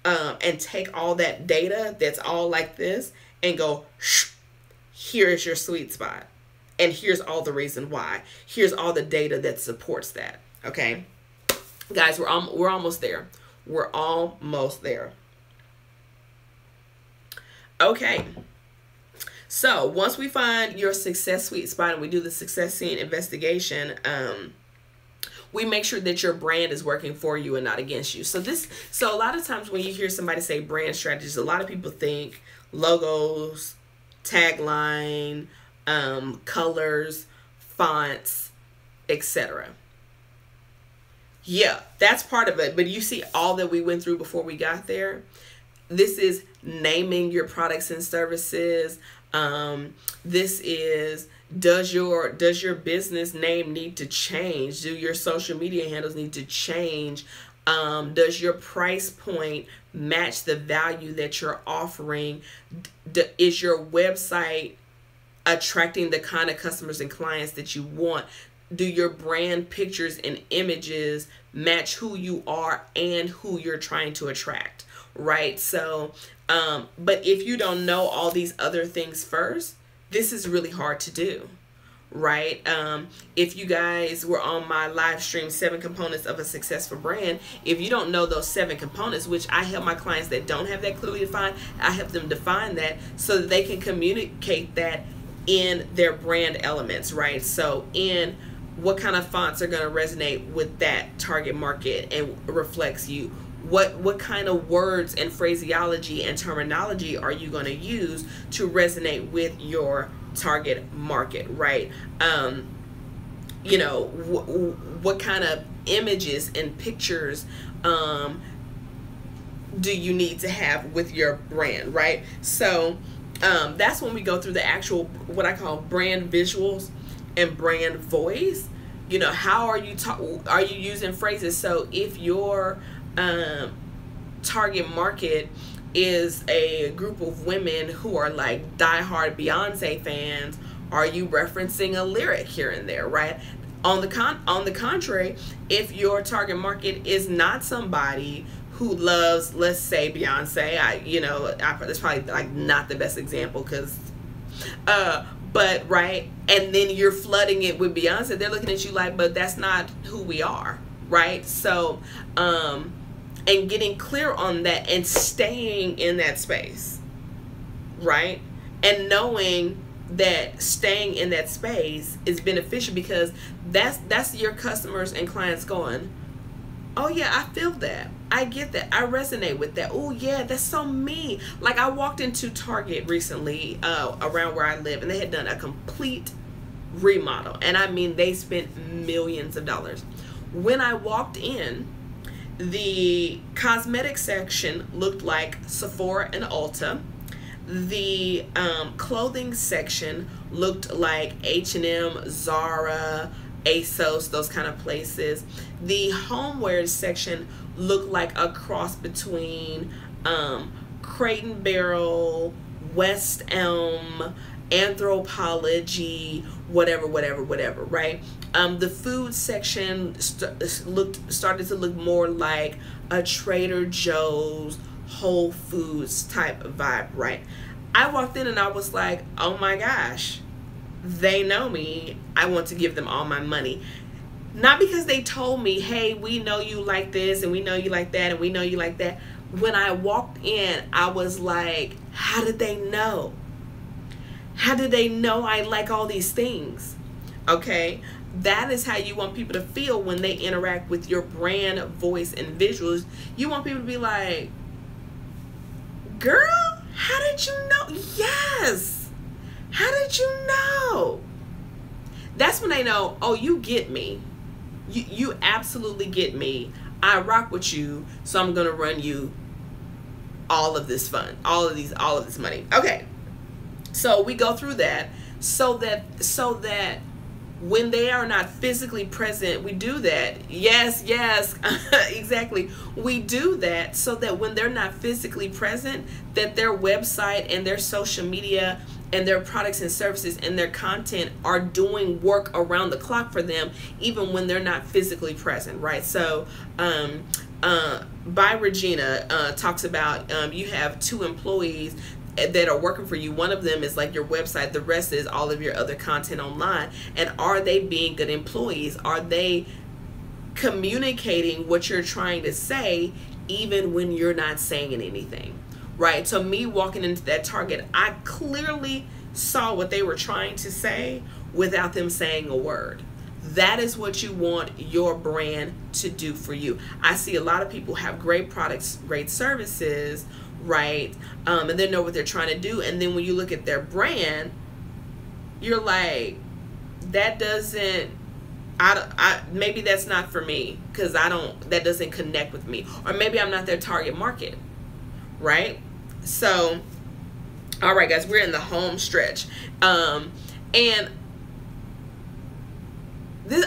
and take all that data that's all like this and go, here's your sweet spot. And here's all the reason why. Here's all the data that supports that. Okay, guys, we're almost there. We're almost there. Okay. So once we find your success sweet spot and we do the success scene investigation, we make sure that your brand is working for you and not against you. So a lot of times when you hear somebody say brand strategies, a lot of people think logos, tagline, colors, fonts, etc. Yeah, that's part of it. But you see all that we went through before we got there. This is naming your products and services. This is, does your business name need to change? Do your social media handles need to change? Does your price point match the value that you're offering? Is your website attracting the kind of customers and clients that you want? Do your brand pictures and images match who you are and who you're trying to attract, right? So, but if you don't know all these other things first, this is really hard to do, right? If you guys were on my live stream, 7 components of a successful brand, if you don't know those 7 components, which I help my clients that don't have that clearly defined, I help them define that so that they can communicate that in their brand elements, right? So in what kind of fonts are going to resonate with that target market and reflects you? What kind of words and phraseology and terminology are you going to use to resonate with your target market, right? You know, what kind of images and pictures do you need to have with your brand, right? So that's when we go through the actual, what I call brand visuals and brand voice. You know, how are you using phrases? So if your target market is a group of women who are like diehard Beyonce fans, are you referencing a lyric here and there, right? On the contrary, if your target market is not somebody who loves, let's say, Beyonce, that's probably like not the best example because but right, and then you're flooding it with Beyonce, they're looking at you like, but that's not who we are, right? So and getting clear on that and staying in that space, right? And knowing that staying in that space is beneficial because that's your customers and clients going, oh yeah, I feel that, I get that, I resonate with that, oh yeah, that's so me. Like I walked into Target recently around where I live, and they had done a complete remodel, and I mean they spent millions of dollars. When I walked in, the cosmetic section looked like Sephora and Ulta. The clothing section looked like H&M, Zara, ASOS, those kind of places. The homeware section looked like a cross between Crate and Barrel, West Elm, Anthropology, whatever, right? The food section started to look more like a Trader Joe's, Whole Foods type of vibe, right? I walked in and I was like, oh my gosh, they know me, I want to give them all my money. Not because they told me, hey, we know you like this and we know you like that and we know you like that. When I walked in, I was like, how did they know? How did they know I like all these things? Okay, that is how you want people to feel when they interact with your brand, voice, and visuals. You want people to be like, girl, how did you know? Yes. How did you know? That's when they know, oh, you get me. You absolutely get me. I rock with you, so I'm gonna run you all of this fun, all of this money. Okay. So we go through that so that when they are not physically present, we do that. Yes, exactly. We do that so that when they're not physically present, that their website and their social media and their products and services and their content are doing work around the clock for them, even when they're not physically present, right? So, by Regina talks about you have 2 employees that are working for you. One of them is like your website, the rest is all of your other content online. And are they being good employees? Are they communicating what you're trying to say even when you're not saying anything, right? So me walking into that Target, I clearly saw what they were trying to say without them saying a word. That is what you want your brand to do for you. I see a lot of people have great products, great services, right? And they know what they're trying to do. And then when you look at their brand, you're like, that doesn't, maybe that's not for me, because that doesn't connect with me. Or maybe I'm not their target market, right? So, all right, guys, we're in the home stretch. And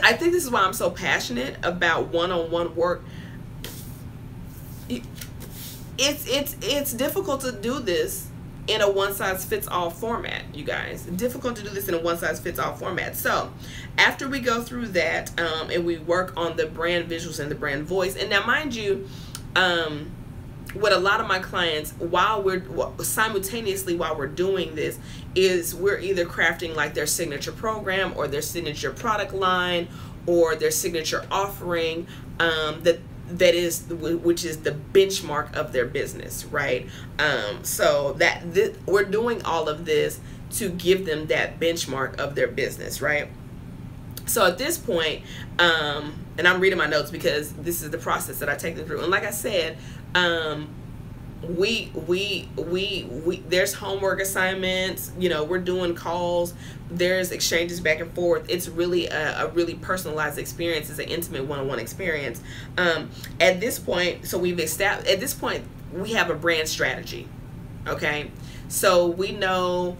I think this is why I'm so passionate about one-on-one work. It's difficult to do this in a one-size-fits-all format, you guys. Difficult to do this in a one-size-fits-all format. So after we go through that, and we work on the brand visuals and the brand voice, and now mind you, what a lot of my clients, while we're simultaneously while we're doing this, is we're either crafting like their signature program or their signature product line or their signature offering, which is the benchmark of their business, right? So we're doing all of this to give them that benchmark of their business, right? So at this point, and I'm reading my notes because this is the process that I take them through. And like I said, there's homework assignments, we're doing calls, there's exchanges back and forth. It's really a really personalized experience. It's an intimate one-on-one experience. At this point, we have a brand strategy. Okay. So we know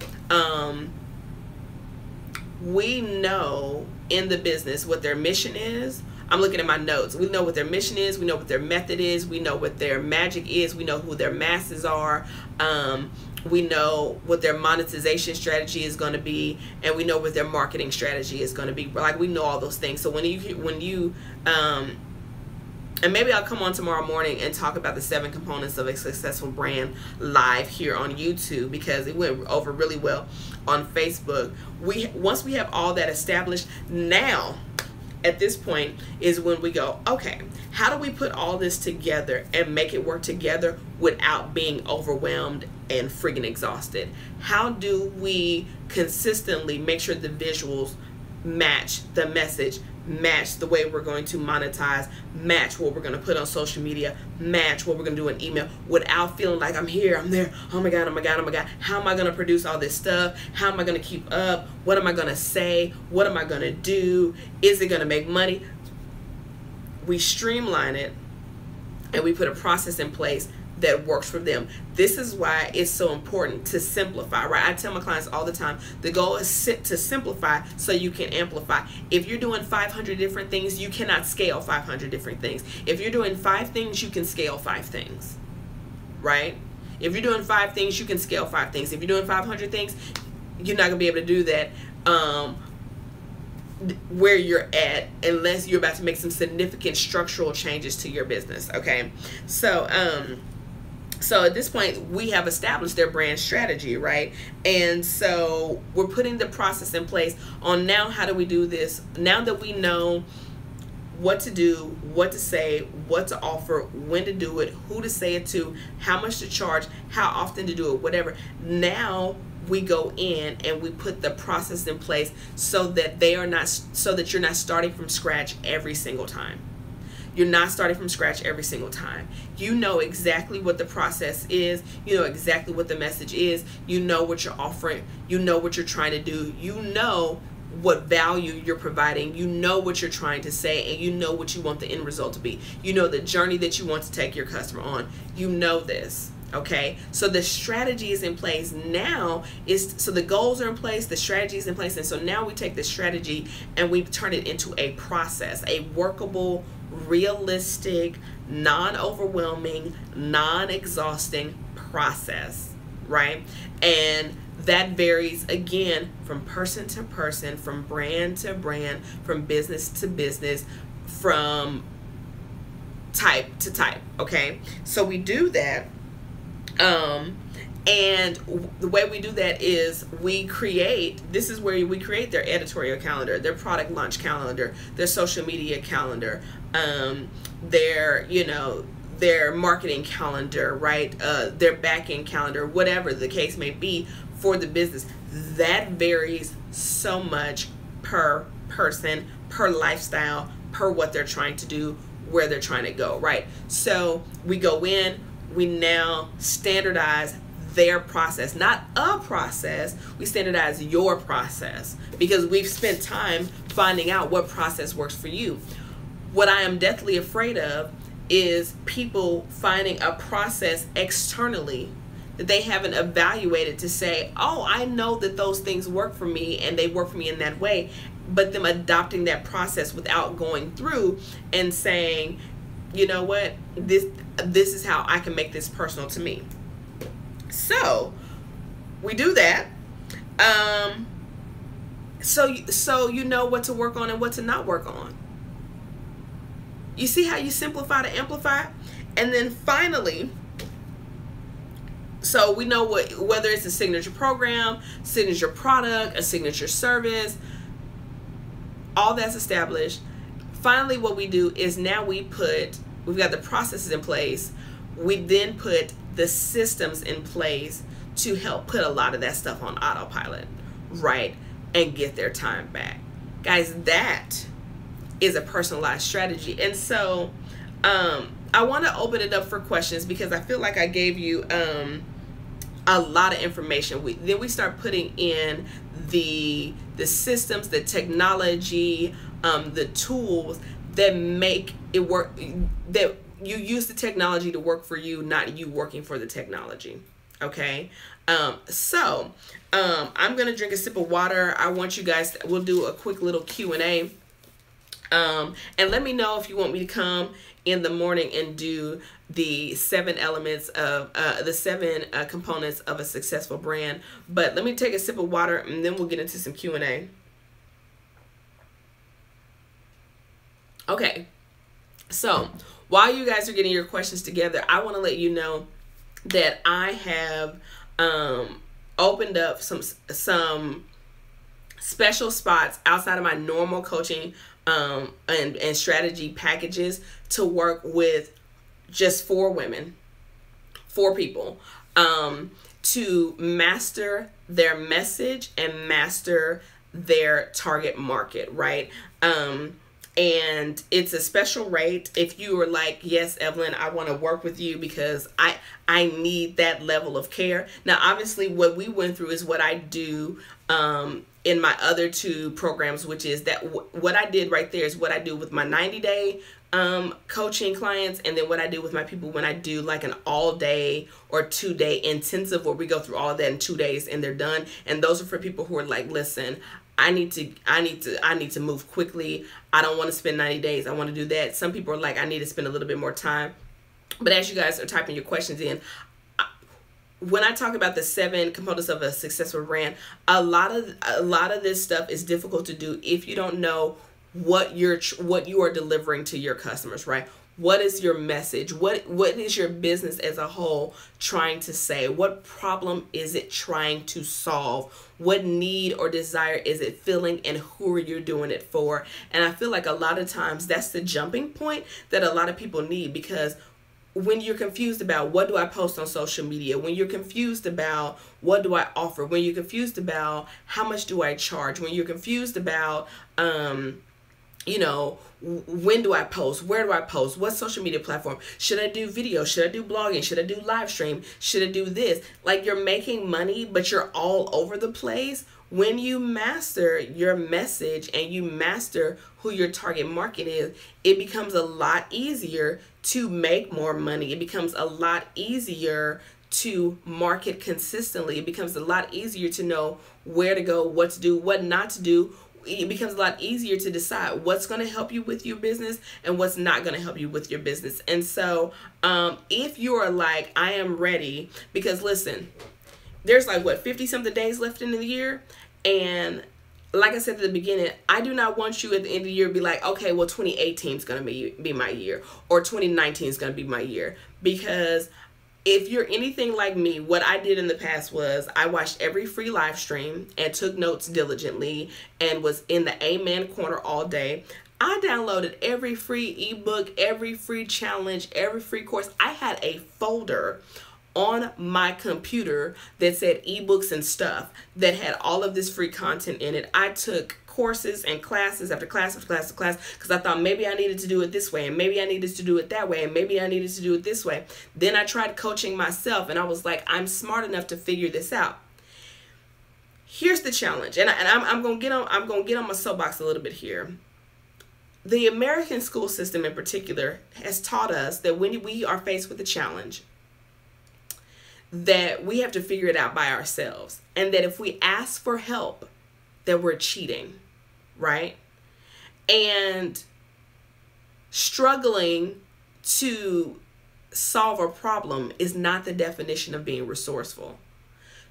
in the business what their mission is. I'm looking at my notes. We know what their mission is. We know what their method is. We know what their magic is. We know who their masses are. We know what their monetization strategy is going to be, and we know what their marketing strategy is going to be. Like, we know all those things. So when you and maybe I'll come on tomorrow morning and talk about the 7 components of a successful brand live here on YouTube, because it went over really well on Facebook. Once we have all that established, now at this point is when we go, okay, how do we put all this together and make it work together without being overwhelmed and friggin' exhausted? How do we consistently make sure the visuals match the message, match the way we're going to monetize, match what we're going to put on social media, match what we're going to do in email, without feeling like I'm here, I'm there, oh my God, how am I going to produce all this stuff? How am I going to keep up? What am I going to say? What am I going to do? Is it going to make money? We streamline it and we put a process in place that works for them. This is why it's so important to simplify, right? I tell my clients all the time, the goal is to simplify so you can amplify. If you're doing 500 different things, you cannot scale 500 different things. If you're doing 5 things, you can scale 5 things, right? If you're doing 5 things, you can scale 5 things. If you're doing 500 things, you're not gonna be able to do that where you're at, unless you're about to make some significant structural changes to your business. Okay, so So at this point, we have established their brand strategy, right? And so we're putting the process in place on now, how do we do this? Now that we know what to do, what to say, what to offer, when to do it, who to say it to, how much to charge, how often to do it, whatever. Now we go in and we put the process in place so that you're not starting from scratch every single time. You're not starting from scratch every single time. You know exactly what the process is. You know exactly what the message is. You know what you're offering. You know what you're trying to do. You know what value you're providing. You know what you're trying to say, and you know what you want the end result to be. You know the journey that you want to take your customer on. You know this. Okay, so the strategy is in place now. So the goals are in place, the strategy is in place, and so now we take the strategy and we turn it into a process, a workable, realistic, non-overwhelming, non-exhausting process, right? And that varies again from person to person, from brand to brand, from business to business, from type to type. Okay, so we do that. And the way we do that is this is where we create their editorial calendar, their product launch calendar, their social media calendar, their marketing calendar, right? Their back end calendar, whatever the case may be for the business. That varies so much per person, per lifestyle, per what they're trying to do, where they're trying to go, right? So we go in, we now standardize their process, not a process. We standardize your process because we've spent time finding out what process works for you. What I am deathly afraid of is people finding a process externally that they haven't evaluated to say, oh, I know that those things work for me and they work for me in that way, but them adopting that process without going through and saying, you know what, this is how I can make this personal to me. So we do that. So you know what to work on and what to not work on. You see how you simplify to amplify? And then finally, so we know whether it's a signature program, signature product, a signature service, all that's established. Finally, what we do is now we've got the processes in place. We then put the systems in place to help put a lot of that stuff on autopilot, right? And get their time back. Guys, that is a personalized strategy. And so I want to open it up for questions because I feel like I gave you a lot of information. Then we start putting in the systems, the technology, the tools that make it work, that you use the technology to work for you, not you working for the technology. Okay. So I'm going to drink a sip of water. I want you guys, we'll do a quick little Q&A. And let me know if you want me to come in the morning and do the 7 elements of the 7 components of a successful brand. But let me take a sip of water and then we'll get into some Q&A. Okay. So while you guys are getting your questions together, I want to let you know that I have opened up some special spots outside of my normal coaching and strategy packages to work with just 4 women, 4 people, to master their message and master their target market, right? And it's a special rate. If you are like, yes, Evelyn, I want to work with you because I need that level of care. Now, obviously, what we went through is what I do in my other 2 programs, which is that what I did right there is what I do with my 90-day coaching clients, and then what I do with my people when I do like an all-day or 2-day intensive where we go through all of that in 2 days and they're done. And those are for people who are like, listen, I need to move quickly. I don't want to spend 90 days. I want to do that. Some people are like, I need to spend a little bit more time. But as you guys are typing your questions in, when I talk about the 7 components of a successful brand, a lot of this stuff is difficult to do if you don't know what you are delivering to your customers, right? What is your message? What is your business as a whole trying to say? What problem is it trying to solve? What need or desire is it filling, and who are you doing it for? And I feel like a lot of times that's the jumping point that a lot of people need, because when you're confused about what do I post on social media, when you're confused about what do I offer, when you're confused about how much do I charge, when you're confused about when do I post, where do I post, what social media platform, should I do video, should I do blogging, should I do live stream, should I do this? Like, you're making money but you're all over the place. When you master your message and you master who your target market is, it becomes a lot easier to make more money. It becomes a lot easier to market consistently. It becomes a lot easier to know where to go, what to do, what not to do. It becomes a lot easier to decide what's going to help you with your business and what's not going to help you with your business. And so if you are like, I am ready, because listen, there's like, what, 50 something days left in the year. And like I said at the beginning, I do not want you at the end of the year to be like, okay, well, 2018 is going to be my year, or 2019 is going to be my year. Because if you're anything like me, what I did in the past was I watched every free live stream and took notes diligently and was in the amen corner all day. I downloaded every free ebook, every free challenge, every free course. I had a folder on my computer that said ebooks and stuff that had all of this free content in it. I took courses and classes after class after class after class because I thought maybe I needed to do it this way, and maybe I needed to do it that way, and maybe I needed to do it this way. Then I tried coaching myself, and I was like, I'm smart enough to figure this out. Here's the challenge, and I'm gonna get on my soapbox a little bit here. The American school system in particular has taught us that when we are faced with a challenge, that we have to figure it out by ourselves, and that if we ask for help, that we're cheating, right? And struggling to solve a problem is not the definition of being resourceful.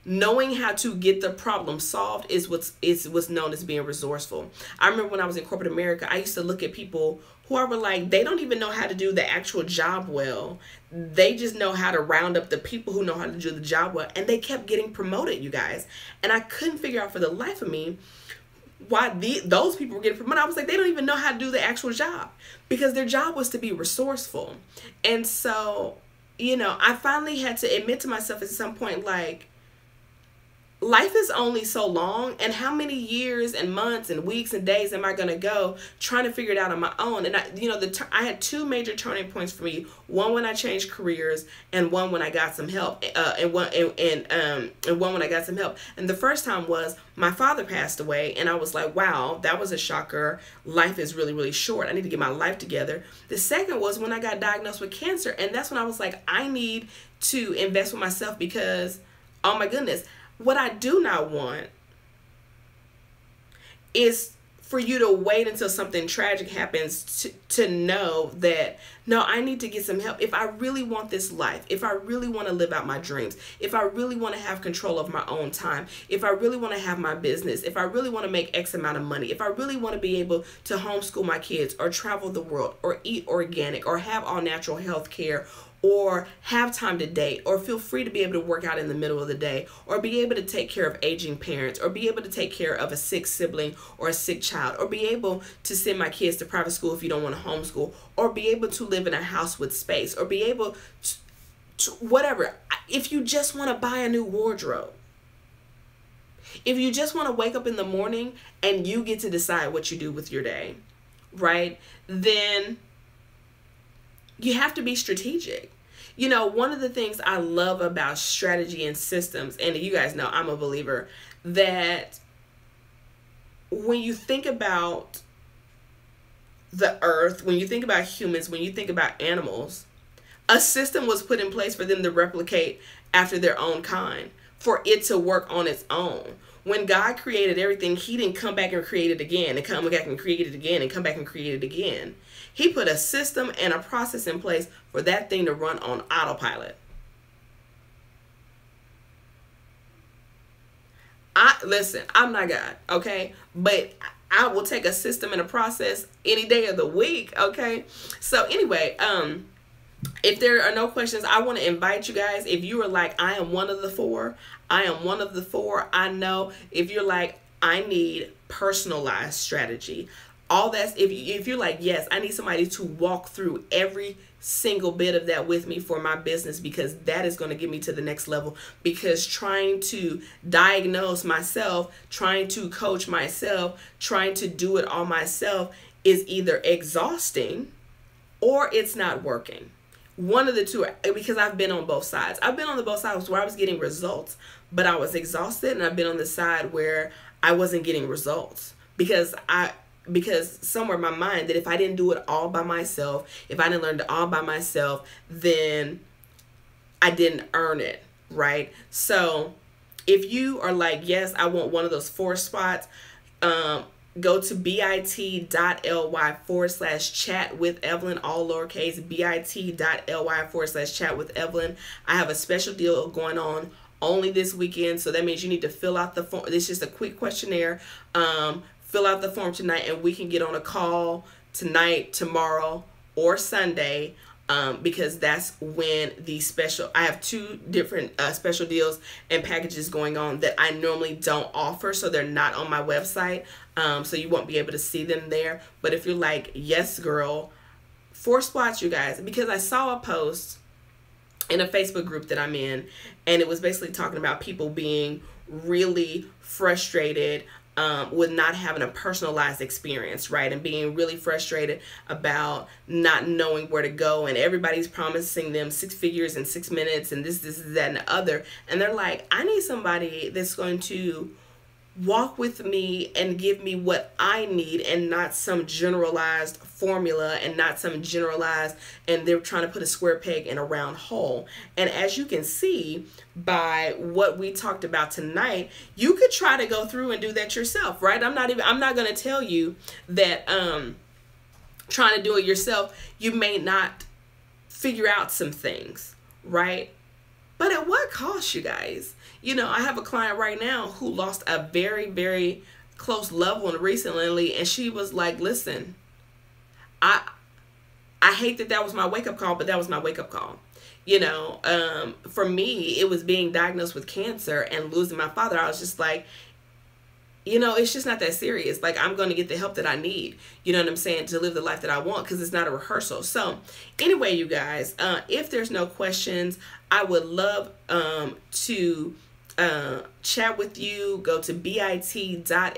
Knowing how to get the problem solved is what's known as being resourceful. I remember when I was in corporate America, I used to look at people who I were like, they don't even know how to do the actual job well. They just know how to round up the people who know how to do the job well. And they kept getting promoted, you guys. And I couldn't figure out for the life of me why those people were getting promoted. I was like, they don't even know how to do the actual job, because their job was to be resourceful. And so, I finally had to admit to myself at some point, like, life is only so long, and how many years and months and weeks and days am I going to go trying to figure it out on my own? And I had two major turning points for me. One when I changed careers, and one when I got some help. And one when I got some help. And the first time was my father passed away, and I was like, wow, that was a shocker. Life is really, really short. I need to get my life together. The second was when I got diagnosed with cancer, and that's when I was like, I need to invest with myself, because, oh my goodness, what I do not want is for you to wait until something tragic happens to know that, no, I need to get some help. If I really want this life, if I really want to live out my dreams, if I really want to have control of my own time, if I really want to have my business, if I really want to make X amount of money, if I really want to be able to homeschool my kids, or travel the world, or eat organic, or have all natural health care, or have time to date, or feel free to be able to work out in the middle of the day, or be able to take care of aging parents, or be able to take care of a sick sibling or a sick child, or be able to send my kids to private school if you don't want to homeschool, or be able to live in a house with space, or be able to whatever. If you just want to buy a new wardrobe, if you just want to wake up in the morning and you get to decide what you do with your day, right? Then you have to be strategic. One of the things I love about strategy and systems, and you guys know I'm a believer, that when you think about the earth, when you think about humans, when you think about animals, a system was put in place for them to replicate after their own kind, for it to work on its own. When God created everything, he didn't come back and create it again, and come back and create it again, and come back and create it again. He put a system and a process in place for that thing to run on autopilot. Listen, I'm not God, okay? But I will take a system and a process any day of the week. Okay. So anyway, if there are no questions, I want to invite you guys. If you are like, I am one of the four, I am one of the four. I know if you're like, I need personalized strategy. All that's, if you're like, yes, I need somebody to walk through every single bit of that with me for my business, because that is going to get me to the next level. Because trying to diagnose myself, trying to coach myself, trying to do it all myself is either exhausting or it's not working. One of the two, because I've been on both sides. I've been on the both sides where I was getting results, but I was exhausted, and I've been on the side where I wasn't getting results because somewhere in my mind that if I didn't do it all by myself, if I didn't learn it all by myself, then I didn't earn it, right? So if you are like, yes, I want one of those 4 spots, go to bit.ly/chat with Evelyn, all lowercase, bit.ly/chat with Evelyn. I have a special deal going on only this weekend. So that means you need to fill out the form. This is just a quick questionnaire. Fill out the form tonight, and we can get on a call tonight, tomorrow, or Sunday. Because that's when the special, I have 2 different special deals and packages going on that I normally don't offer, so they're not on my website, so you won't be able to see them there. But if you're like, yes girl, 4 spots, you guys, because I saw a post in a Facebook group that I'm in, and it was basically talking about people being really frustrated with not having a personalized experience, right? And being really frustrated about not knowing where to go, and everybody's promising them 6 figures in 6 minutes and this, that, and the other. And they're like, I need somebody that's going to walk with me and give me what I need, and not some generalized formula, and not some generalized, and they're trying to put a square peg in a round hole. And as you can see by what we talked about tonight, you could try to go through and do that yourself, right? I'm not going to tell you that trying to do it yourself, you may not figure out some things, right? But at what cost, you guys? You know, I have a client right now who lost a very, very close loved one recently, and she was like, listen, I hate that was my wake-up call, but that was my wake-up call. You know, for me, it was being diagnosed with cancer and losing my father. I was just like, you know, it's just not that serious. Like, I'm going to get the help that I need, you know what I'm saying, to live the life that I want, because it's not a rehearsal. So anyway, you guys, if there's no questions, I would love to chat with you. Go to bit.ly/chat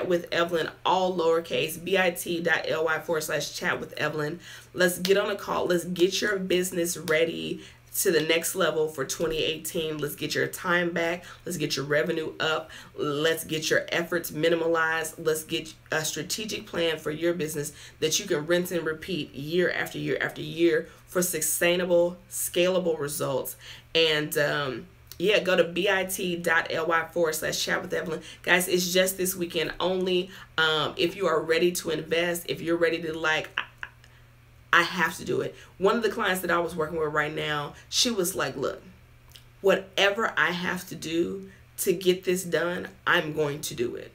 with Evelyn, all lowercase, bit.ly/chat with Evelyn. Let's get on a call. Let's get your business ready to the next level for 2018. Let's get your time back. Let's get your revenue up. Let's get your efforts minimalized. Let's get a strategic plan for your business that you can rinse and repeat year after year after year for sustainable, scalable results. And yeah, go to bit.ly/chat with Evelyn. Guys, it's just this weekend only. If you are ready to invest, if you're ready to, like, I have to do it. One of the clients that I was working with right now, she was like, look, whatever I have to do to get this done, I'm going to do it,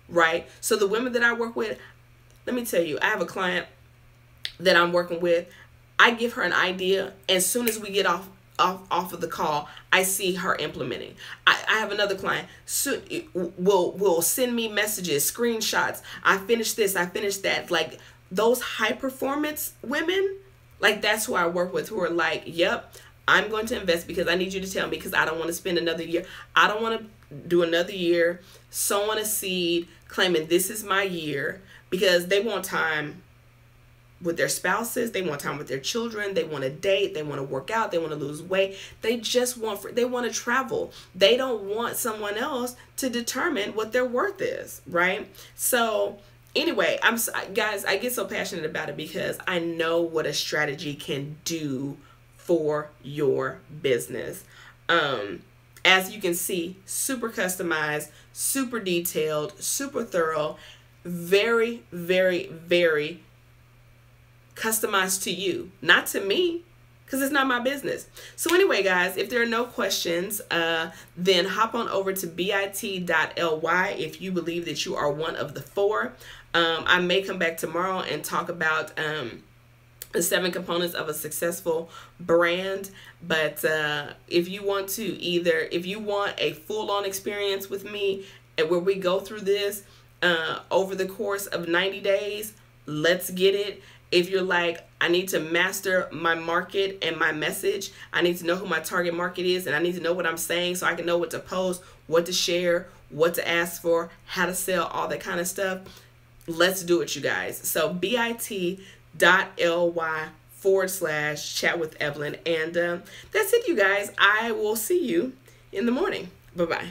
right? So the women that I work with, let me tell you, I have a client that I'm working with. I give her an idea, and as soon as we get off of the call, I see her implementing. I have another client will send me messages, screenshots. I finished this, I finished that. Like, those high performance women, like, that's who I work with, who are like, yep, I'm going to invest because I need you to tell me, because I don't want to spend another year. I don't want to do another year sowing a seed claiming this is my year, because they want time with their spouses, they want time with their children, they want to date, they want to work out, they want to lose weight, they just want they want to travel. They don't want someone else to determine what their worth is, right? So anyway, guys, I get so passionate about it because I know what a strategy can do for your business. As you can see, super customized, super detailed, super thorough, very, very, very customized to you, not to me. because it's not my business. So anyway, guys, if there are no questions, then hop on over to bit.ly if you believe that you are one of the 4. I may come back tomorrow and talk about the 7 components of a successful brand. But if you want a full-on experience with me and where we go through this over the course of 90 days, let's get it. If you're like, I need to master my market and my message, I need to know who my target market is, and I need to know what I'm saying so I can know what to post, what to share, what to ask for, how to sell, all that kind of stuff, let's do it, you guys. So bit.ly/chat with Evelyn. And that's it, you guys. I will see you in the morning. Bye-bye.